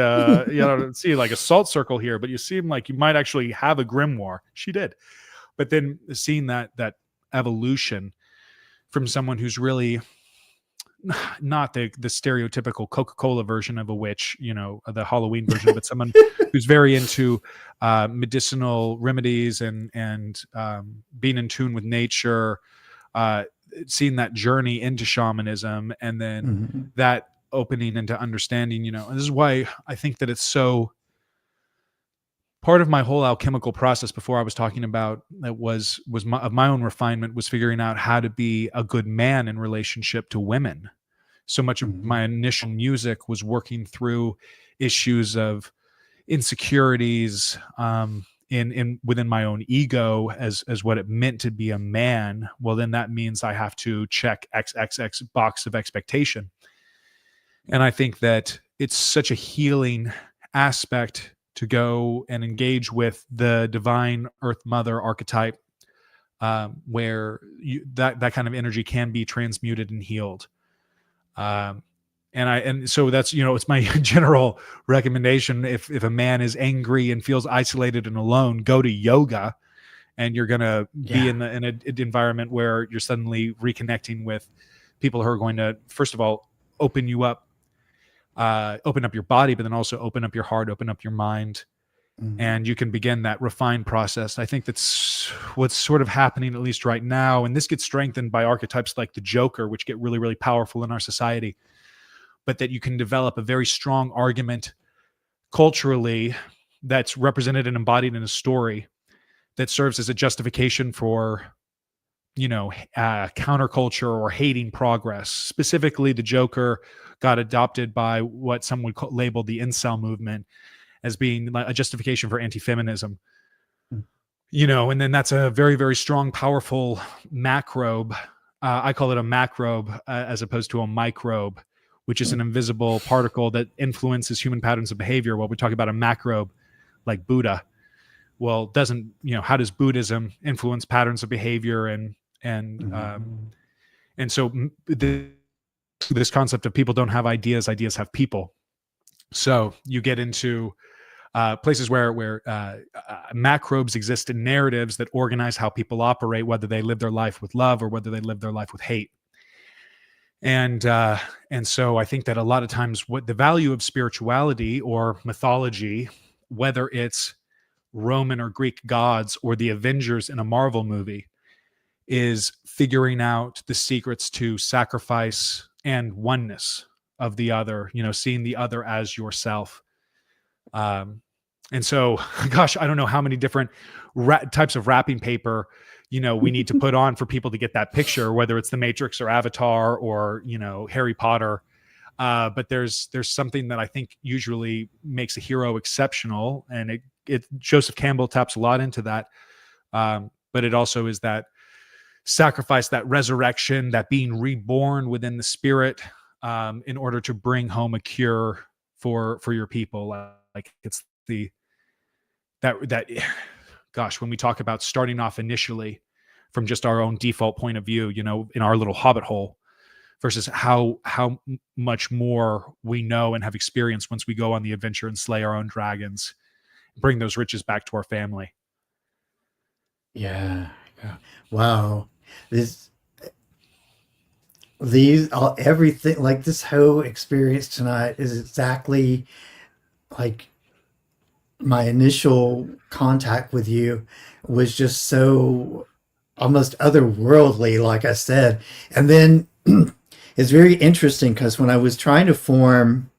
see like a salt circle here, but you seem like you might actually have a grimoire. She did. But then seeing that evolution from someone who's really not the stereotypical Coca-Cola version of a witch, the Halloween version, but someone who's very into medicinal remedies and being in tune with nature, seeing that journey into shamanism, and then that opening into understanding, and this is why I think that it's so part of my whole alchemical process before I was talking about that was my own refinement was figuring out how to be a good man in relationship to women. So much of my initial music was working through issues of insecurities in within my own ego as what it meant to be a man. Well, then that means I have to check XXX box of expectation. And I think that it's such a healing aspect to go and engage with the divine Earth Mother archetype, where that kind of energy can be transmuted and healed. And so that's, it's my general recommendation. If a man is angry and feels isolated and alone, go to yoga, and you're going to be in an environment where you're suddenly reconnecting with people who are going to, first of all, open up your body, but then also open up your heart, open up your mind, and you can begin that refined process. I think that's what's sort of happening, at least right now. And this gets strengthened by archetypes like the Joker, which get really, really powerful in our society, but that you can develop a very strong argument culturally that's represented and embodied in a story that serves as a justification for, counterculture or hating progress. Specifically, the Joker got adopted by what some would label the incel movement as being a justification for anti-feminism. And then that's a very, very strong, powerful macrobe. I call it a macrobe as opposed to a microbe, which is an invisible particle that influences human patterns of behavior. While we talk about a macrobe like Buddha, well, how does Buddhism influence patterns of behavior and so this concept of people don't have ideas have people. So you get into places where macrobes exist in narratives that organize how people operate, whether they live their life with love or whether they live their life with hate. And so I think that a lot of times what the value of spirituality or mythology, whether it's Roman or Greek gods or the Avengers in a Marvel movie, is figuring out the secrets to sacrifice and oneness of the other, seeing the other as yourself. And so, gosh, I don't know how many different types of wrapping paper, we need to put on for people to get that picture, whether it's the Matrix or Avatar or, Harry Potter. But there's something that I think usually makes a hero exceptional. And Joseph Campbell taps a lot into that. But it also is that sacrifice, that resurrection, that being reborn within the spirit, in order to bring home a cure for your people. Like it's gosh, when we talk about starting off initially from just our own default point of view, in our little hobbit hole, versus how much more we know and have experienced once we go on the adventure and slay our own dragons, bring those riches back to our family. Yeah. Wow. Everything, like this whole experience tonight is exactly like my initial contact with you was just so almost otherworldly, like I said. And then it's very interesting because when I was trying to form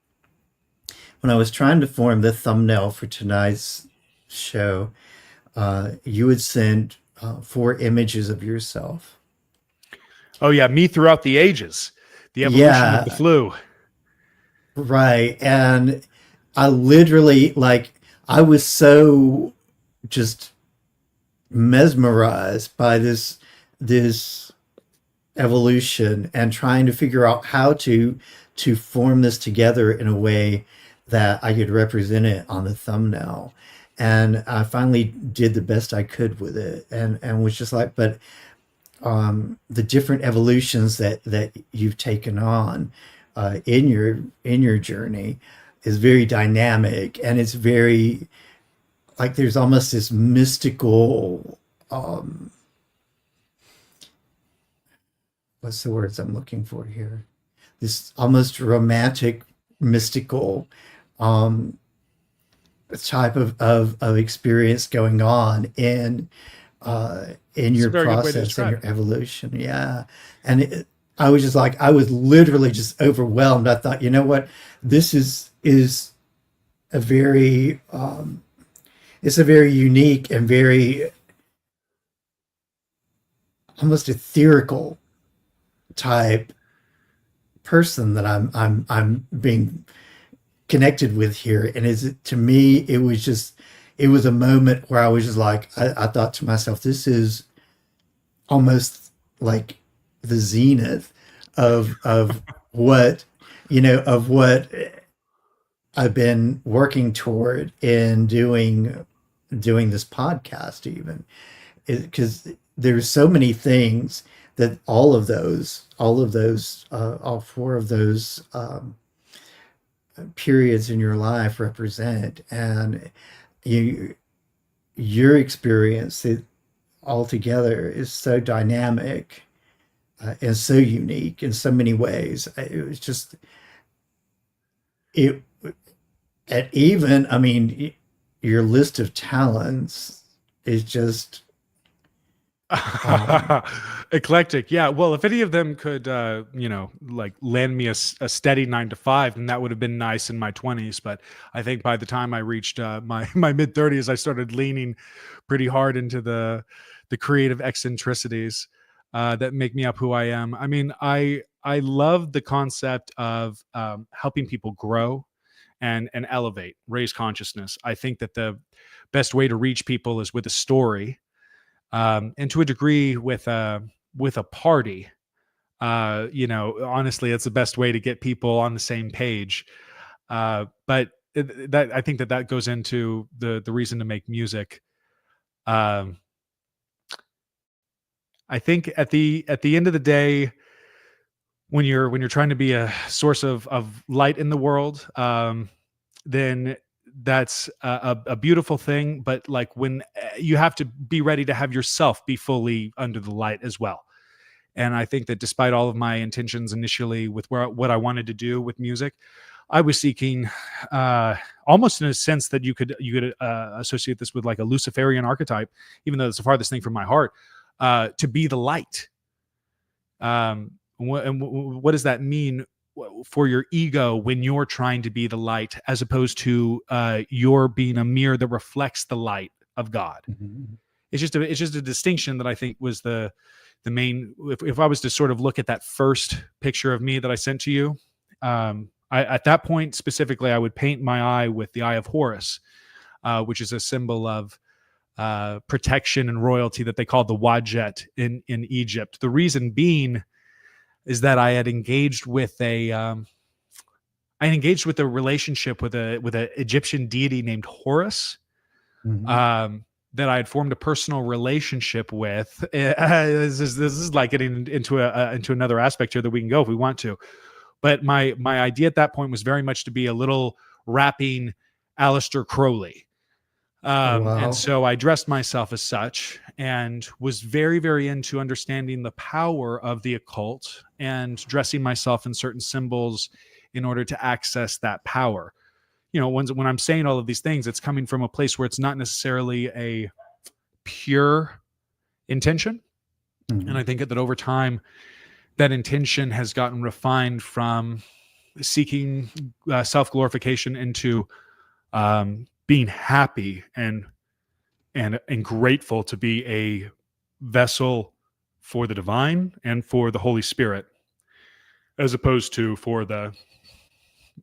the thumbnail for tonight's show, you would send 4 images of yourself. Oh yeah, me throughout the ages, the evolution of the flu. Right, and I literally, I was so just mesmerized by this evolution and trying to figure out how to form this together in a way that I could represent it on the thumbnail. And I finally did the best I could with it, and was just like, but the different evolutions that you've taken on in your journey is very dynamic, and it's very like there's almost this mystical, what's the words I'm looking for here? This almost romantic, mystical um, type of experience going on in It's a your very good way to process and describe your it. evolution. Yeah. And I was just like, I was literally just overwhelmed. I thought, you know what, this is a very it's a very unique and very almost etherical type person that I'm being connected with here. And is it, to me, it was just, it was a moment where I was just like, I thought to myself, this is almost like the zenith of what, of what I've been working toward in doing this podcast, even because there's so many things that all four of those periods in your life represent, and you your experience it altogether is so dynamic and so unique in so many ways. It was just it, and even I mean, your list of talents is just um, Eclectic, yeah. Well, if any of them could, like land me a steady 9 to 5, then that would have been nice in my 20s. But I think by the time I reached my mid 30s, I started leaning pretty hard into the creative eccentricities that make me up who I am. I mean, I love the concept of helping people grow and elevate, raise consciousness. I think that the best way to reach people is with a story, and to a degree with a party. Honestly, it's the best way to get people on the same page. But that I think that goes into the reason to make music. Um, I think at the end of the day, when you're trying to be a source of light in the world, then that's a beautiful thing. But like when you have to be ready to have yourself be fully under the light as well. And I think that despite all of my intentions initially with what I wanted to do with music, I was seeking, almost in a sense that you could associate this with like a Luciferian archetype, even though it's the farthest thing from my heart, to be the light. What does that mean for your ego when you're trying to be the light, as opposed to you're being a mirror that reflects the light of God? It's just a distinction that I think was the main. If I was to sort of look at that first picture of me that I sent to you, at that point specifically, I would paint my eye with the Eye of Horus, which is a symbol of protection and royalty that they called the Wajet in Egypt. The reason being is that I had engaged with a relationship with a Egyptian deity named Horus, mhm. that I had formed a personal relationship with. This is like getting into another aspect here that we can go if we want to. But my idea at that point was very much to be a little rapping Aleister Crowley. Oh, And wow. so I dressed myself as such and was very, very into understanding the power of the occult and dressing myself in certain symbols in order to access that power. When I'm saying all of these things, it's coming from a place where it's not necessarily a pure intention. And I Mhm. think that over time, that intention has gotten refined from seeking self glorification into being happy and grateful to be a vessel for the divine and for the Holy Spirit, as opposed to for the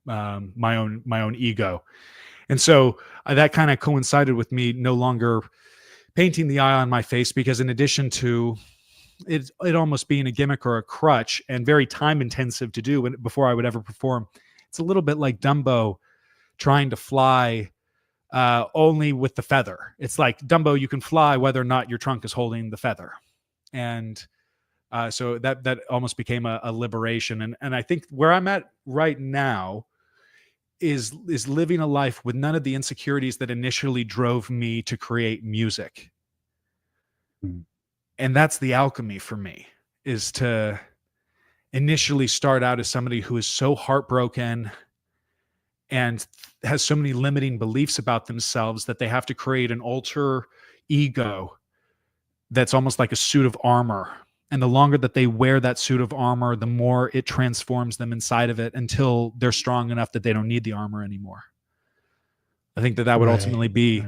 my own ego. And so that kind of coincided with me no longer painting the eye on my face, because in addition to it almost being a gimmick or a crutch and very time intensive to do before I would ever perform, it's a little bit like Dumbo trying to fly only with the feather. It's like, Dumbo, you can fly whether or not your trunk is holding the feather. And so that almost became a liberation. And I think where I'm at right now is living a life with none of the insecurities that initially drove me to create music. Mm. And that's the alchemy for me, is to initially start out as somebody who is so heartbroken and has so many limiting beliefs about themselves that they have to create an alter ego that's almost like a suit of armor. And the longer that they wear that suit of armor, the more it transforms them inside of it until they're strong enough that they don't need the armor anymore. I think that would ultimately be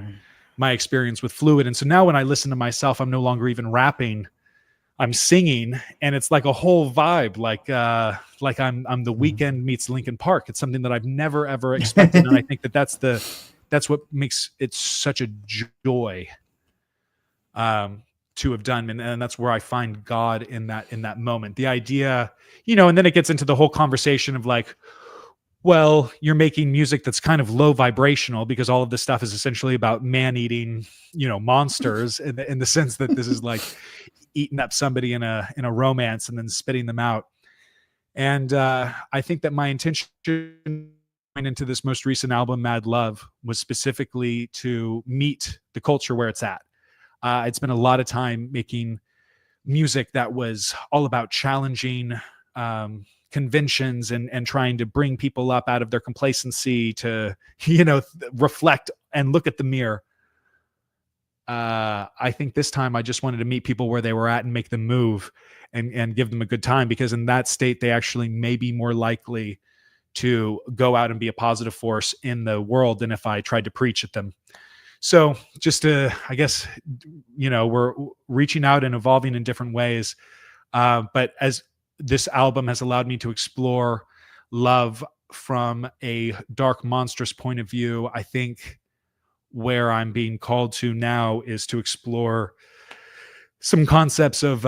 my experience with FlooWood. And so now when I listen to myself, I'm no longer even rapping, I'm singing, and it's like a whole vibe, like I'm the Weeknd meets Linkin Park. It's something that I've never ever expected. And I think that that's what makes it such a joy to have done, and that's where I find God in that moment. The idea, and then it gets into the whole conversation of like, well, you're making music that's kind of low vibrational because all of this stuff is essentially about man-eating, monsters in the sense that this is like eating up somebody in a romance and then spitting them out. And I think that my intention into this most recent album, Mad Love, was specifically to meet the culture where it's at. I'd spent a lot of time making music that was all about challenging conventions and trying to bring people up out of their complacency to, reflect and look at the mirror. I think this time I just wanted to meet people where they were at and make them move and give them a good time, because in that state, they actually may be more likely to go out and be a positive force in the world than if I tried to preach at them. So just I guess, we're reaching out and evolving in different ways. But as this album has allowed me to explore love from a dark, monstrous point of view, I think where I'm being called to now is to explore some concepts of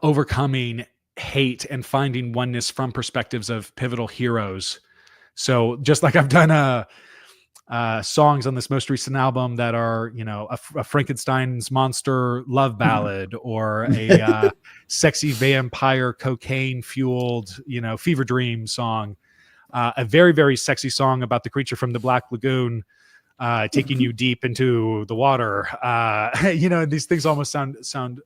overcoming hate and finding oneness from perspectives of pivotal heroes. So just like I've done songs on this most recent album that are, a Frankenstein's monster love ballad, or a sexy vampire cocaine fueled, fever dream song, a very, very sexy song about the creature from the Black Lagoon taking you deep into the water. These things almost sound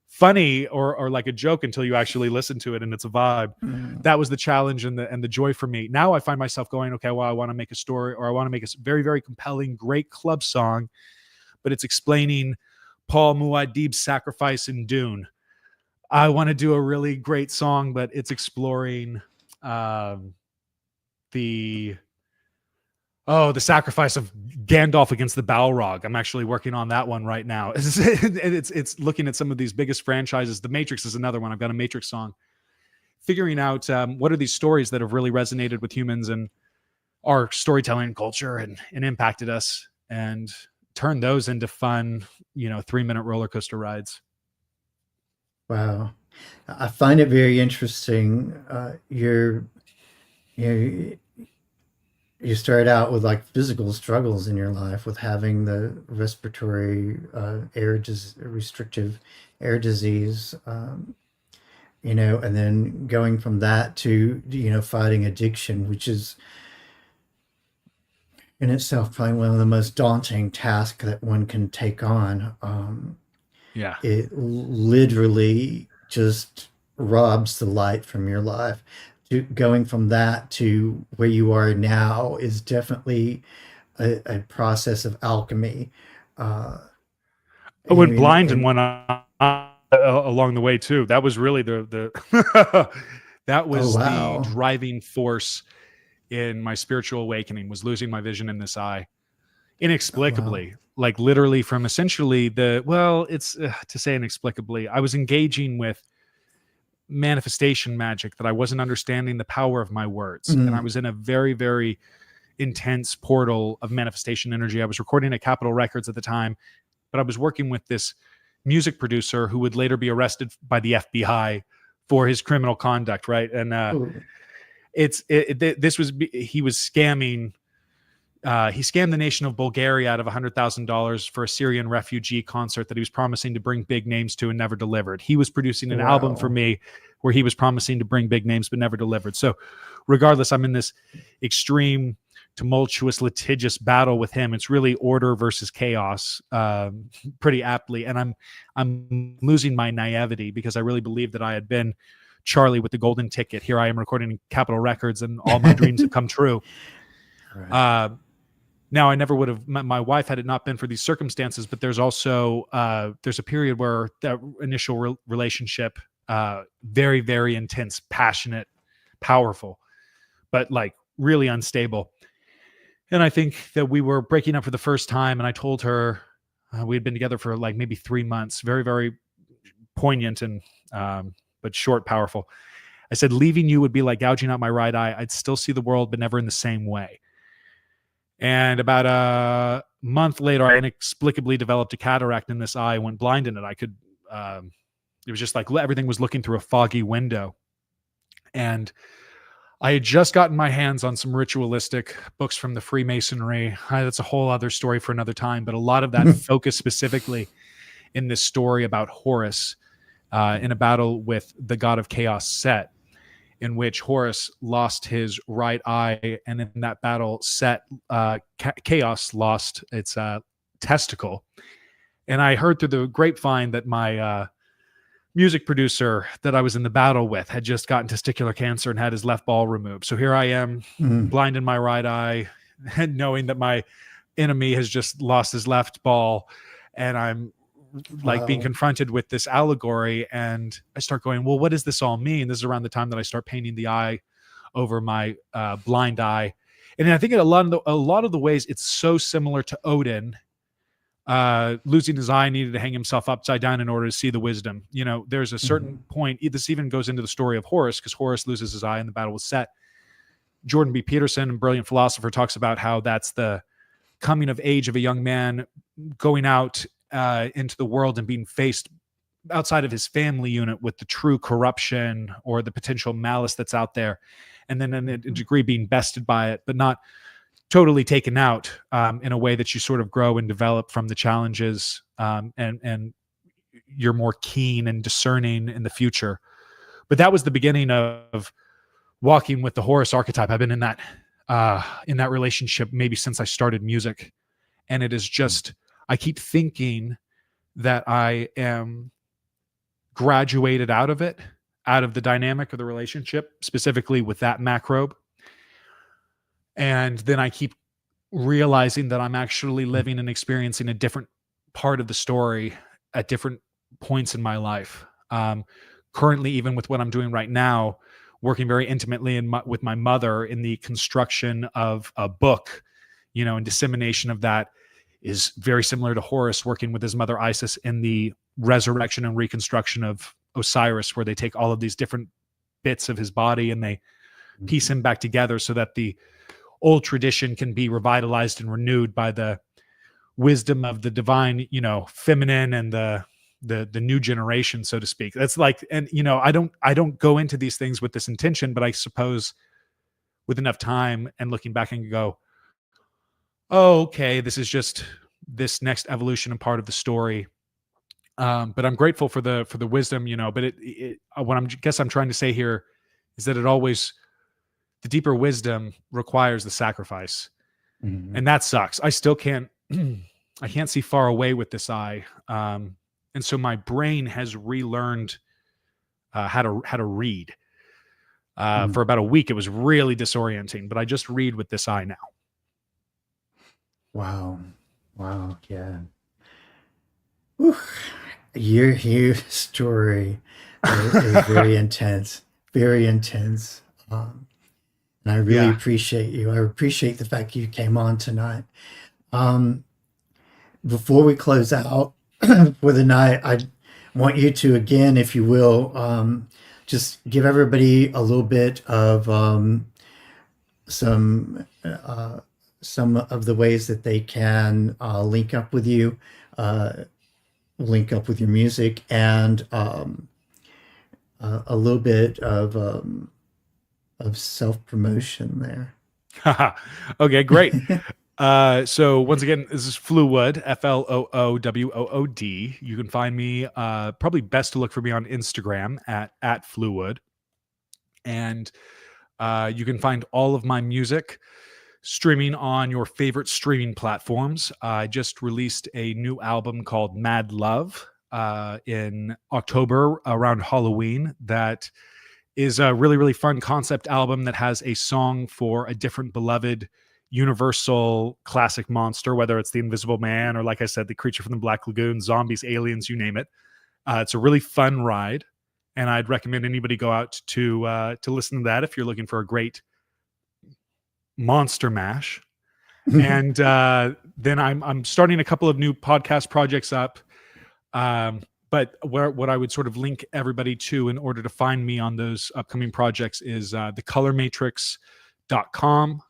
funny or like a joke until you actually listen to it, and it's a vibe. That was the challenge and the joy for me. Now I find myself going, okay, well, I want to make a story, or I want to make a very, very compelling, great club song, but it's explaining Paul Muad'Dib's sacrifice in Dune. I want to do a really great song, but it's exploring the sacrifice of Gandalf against the Balrog. I'm actually working on that one right now. It's looking at some of these biggest franchises. The Matrix is another one. I've got a Matrix song. Figuring out what are these stories that have really resonated with humans and our storytelling culture and impacted us, and turn those into fun, 3-minute roller coaster rides. Wow. I find it very interesting. You started out with like physical struggles in your life with having the respiratory restrictive air disease, and then going from that to, fighting addiction, which is in itself probably one of the most daunting tasks that one can take on. Yeah. It literally just robs the light from your life. Going from that to where you are now is definitely a process of alchemy. I went blind in one eye along the way too. That was really the that was the driving force in my spiritual awakening, was losing my vision in this eye inexplicably. Like literally from essentially it's to say inexplicably, I was engaging with manifestation magic that I wasn't understanding the power of my words. And I was in a very, very intense portal of manifestation energy. I was recording at Capitol Records at the time, but I was working with this music producer who would later be arrested by the FBI for his criminal conduct, right? And he was scamming. He scammed the nation of Bulgaria out of $100,000 for a Syrian refugee concert that he was promising to bring big names to and never delivered. He was producing an album for me where he was promising to bring big names but never delivered. So regardless, I'm in this extreme, tumultuous, litigious battle with him. It's really order versus chaos, pretty aptly. And I'm losing my naivety because I really believe that I had been Charlie with the golden ticket. Here I am recording Capitol Records and all my dreams have come true. Right. Now, I never would have met my wife had it not been for these circumstances, but there's also there's a period where that initial relationship, very, very intense, passionate, powerful, but like really unstable. And I think that we were breaking up for the first time, and I told her we had been together for like maybe 3 months, very, very poignant and but short, powerful. I said, leaving you would be like gouging out my right eye. I'd still see the world, but never in the same way. And about a month later, I inexplicably developed a cataract in this eye, went blind in it. I could, it was just like everything was looking through a foggy window. And I had just gotten my hands on some ritualistic books from the Freemasonry. That's a whole other story for another time. But a lot of that focused specifically in this story about Horus in a battle with the god of chaos, Set, in which Horus lost his right eye, and in that battle, Set, Chaos lost its testicle. And I heard through the grapevine that my music producer that I was in the battle with had just gotten testicular cancer and had his left ball removed. So here I am, blind in my right eye, and knowing that my enemy has just lost his left ball, and I'm like being confronted with this allegory. And I start going, well, what does this all mean? This is around the time that I start painting the eye over my blind eye. And I think in a lot of the ways it's so similar to Odin losing his eye, needed to hang himself upside down in order to see the wisdom. You know, there's a certain point, this even goes into the story of Horus, because Horus loses his eye in the battle with Set. Jordan B. Peterson, a brilliant philosopher, talks about how that's the coming of age of a young man going out into the world and being faced outside of his family unit with the true corruption or the potential malice that's out there, and then in a degree being bested by it, but not totally taken out in a way that you sort of grow and develop from the challenges, and you're more keen and discerning in the future. But that was the beginning of walking with the Horus archetype. I've been in that relationship maybe since I started music, and it is just, I keep thinking that I am graduated out of it, out of the dynamic of the relationship, specifically with that macrobe. And then I keep realizing that I'm actually living and experiencing a different part of the story at different points in my life. Currently, even with what I'm doing right now, working very intimately with my mother in the construction of a book, you know, and dissemination of that is very similar to Horus working with his mother Isis in the resurrection and reconstruction of Osiris, where they take all of these different bits of his body and they piece him back together so that the old tradition can be revitalized and renewed by the wisdom of the divine, you know, feminine and the new generation, so to speak. That's like, and you know, I don't go into these things with this intention, but I suppose with enough time and looking back and go, oh, okay, this is just this next evolution and part of the story. But I'm grateful for the wisdom, you know, but what I'm trying to say here is that the deeper wisdom requires the sacrifice. And that sucks. I still can't, I can't see far away with this eye. And so my brain has relearned how to read. For about a week, it was really disorienting, but I just read with this eye now. Wow. Yeah. Whew. Your story is very intense, very intense. And I really appreciate you. I appreciate the fact you came on tonight. Before we close out for the night, I want you to, again, if you will, just give everybody a little bit of some of the ways that they can link up with you, link up with your music, and a little bit of of self promotion there. Okay, great. So once again, this is FlooWood, FLOOWOOD. You can find me, probably best to look for me on Instagram at FlooWood. And you can find all of my music streaming on your favorite streaming platforms. I just released a new album called Mad Love in October around Halloween. That is a really, really fun concept album that has a song for a different beloved universal classic monster, whether it's the Invisible Man or, like I said, the Creature from the Black Lagoon, zombies, aliens, you name it. It's a really fun ride, and I'd recommend anybody go out to listen to that if you're looking for a great monster mash. And then I'm starting a couple of new podcast projects up. But what I would sort of link everybody to in order to find me on those upcoming projects is thecolormatrix.com.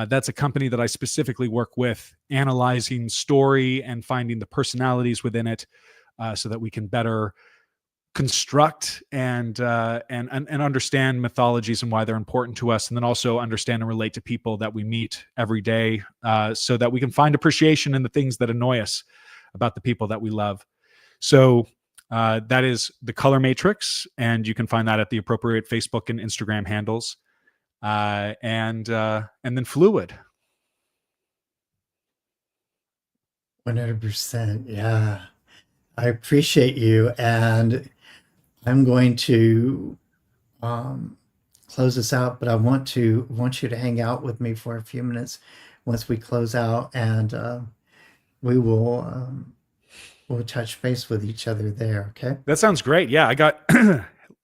That's a company that I specifically work with, analyzing story and finding the personalities within it, so that we can better construct and understand mythologies and why they're important to us, and then also understand and relate to people that we meet every day, so that we can find appreciation in the things that annoy us about the people that we love. So that is the Color Matrix, and you can find that at the appropriate Facebook and Instagram handles, and then FlooWood. 100%. Yeah. I appreciate you. And I'm going to close this out, but I want you to hang out with me for a few minutes once we close out, and we will we'll touch base with each other there. Okay. That sounds great. Yeah, I got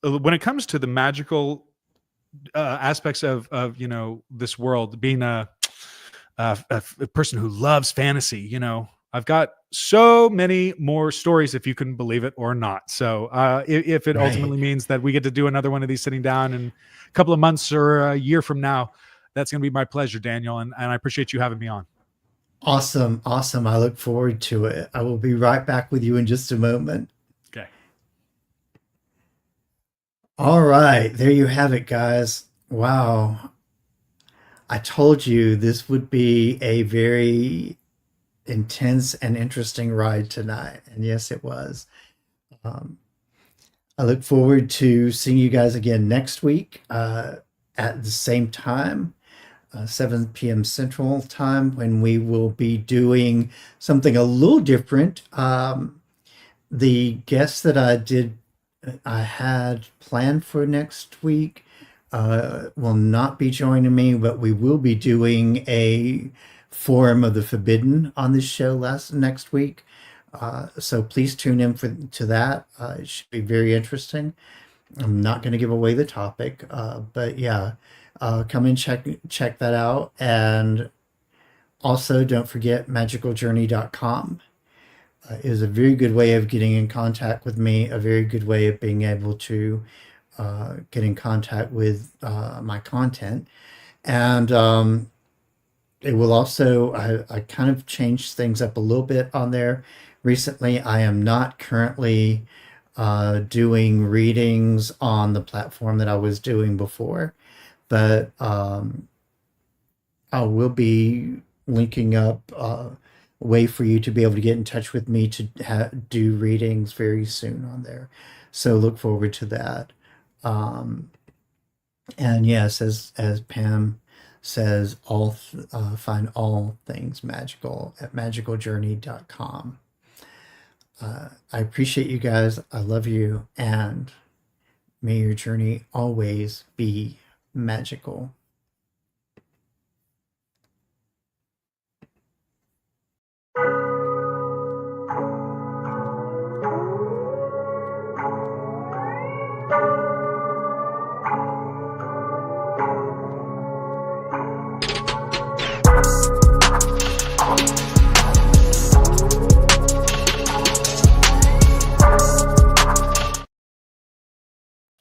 when it comes to the magical aspects of this world, being a person who loves fantasy, I've got so many more stories, if you can believe it or not. So if it ultimately means that we get to do another one of these sitting down in a couple of months or a year from now, that's going to be my pleasure, Daniel. And I appreciate you having me on. Awesome. Awesome. I look forward to it. I will be right back with you in just a moment. Okay. All right. There you have it, guys. Wow. I told you this would be a very intense and interesting ride tonight. And yes, it was. I look forward to seeing you guys again next week at the same time, 7 p.m. Central Time, when we will be doing something a little different. The guests that I had planned for next week will not be joining me, but we will be doing a Forum of the Forbidden on this show next week. So please tune in to that. It should be very interesting. I'm not going to give away the topic, but yeah, come and check that out. And also, don't forget magicaljourney.com is a very good way of getting in contact with me, a very good way of being able to get in contact with my content. And it will also, I kind of changed things up a little bit on there recently. I am not currently doing readings on the platform that I was doing before, but I will be linking up a way for you to be able to get in touch with me to do readings very soon on there. So look forward to that. And yes, as Pam says, find all things magical at magicaljourney.com. I appreciate you guys. I love you, and may your journey always be magical.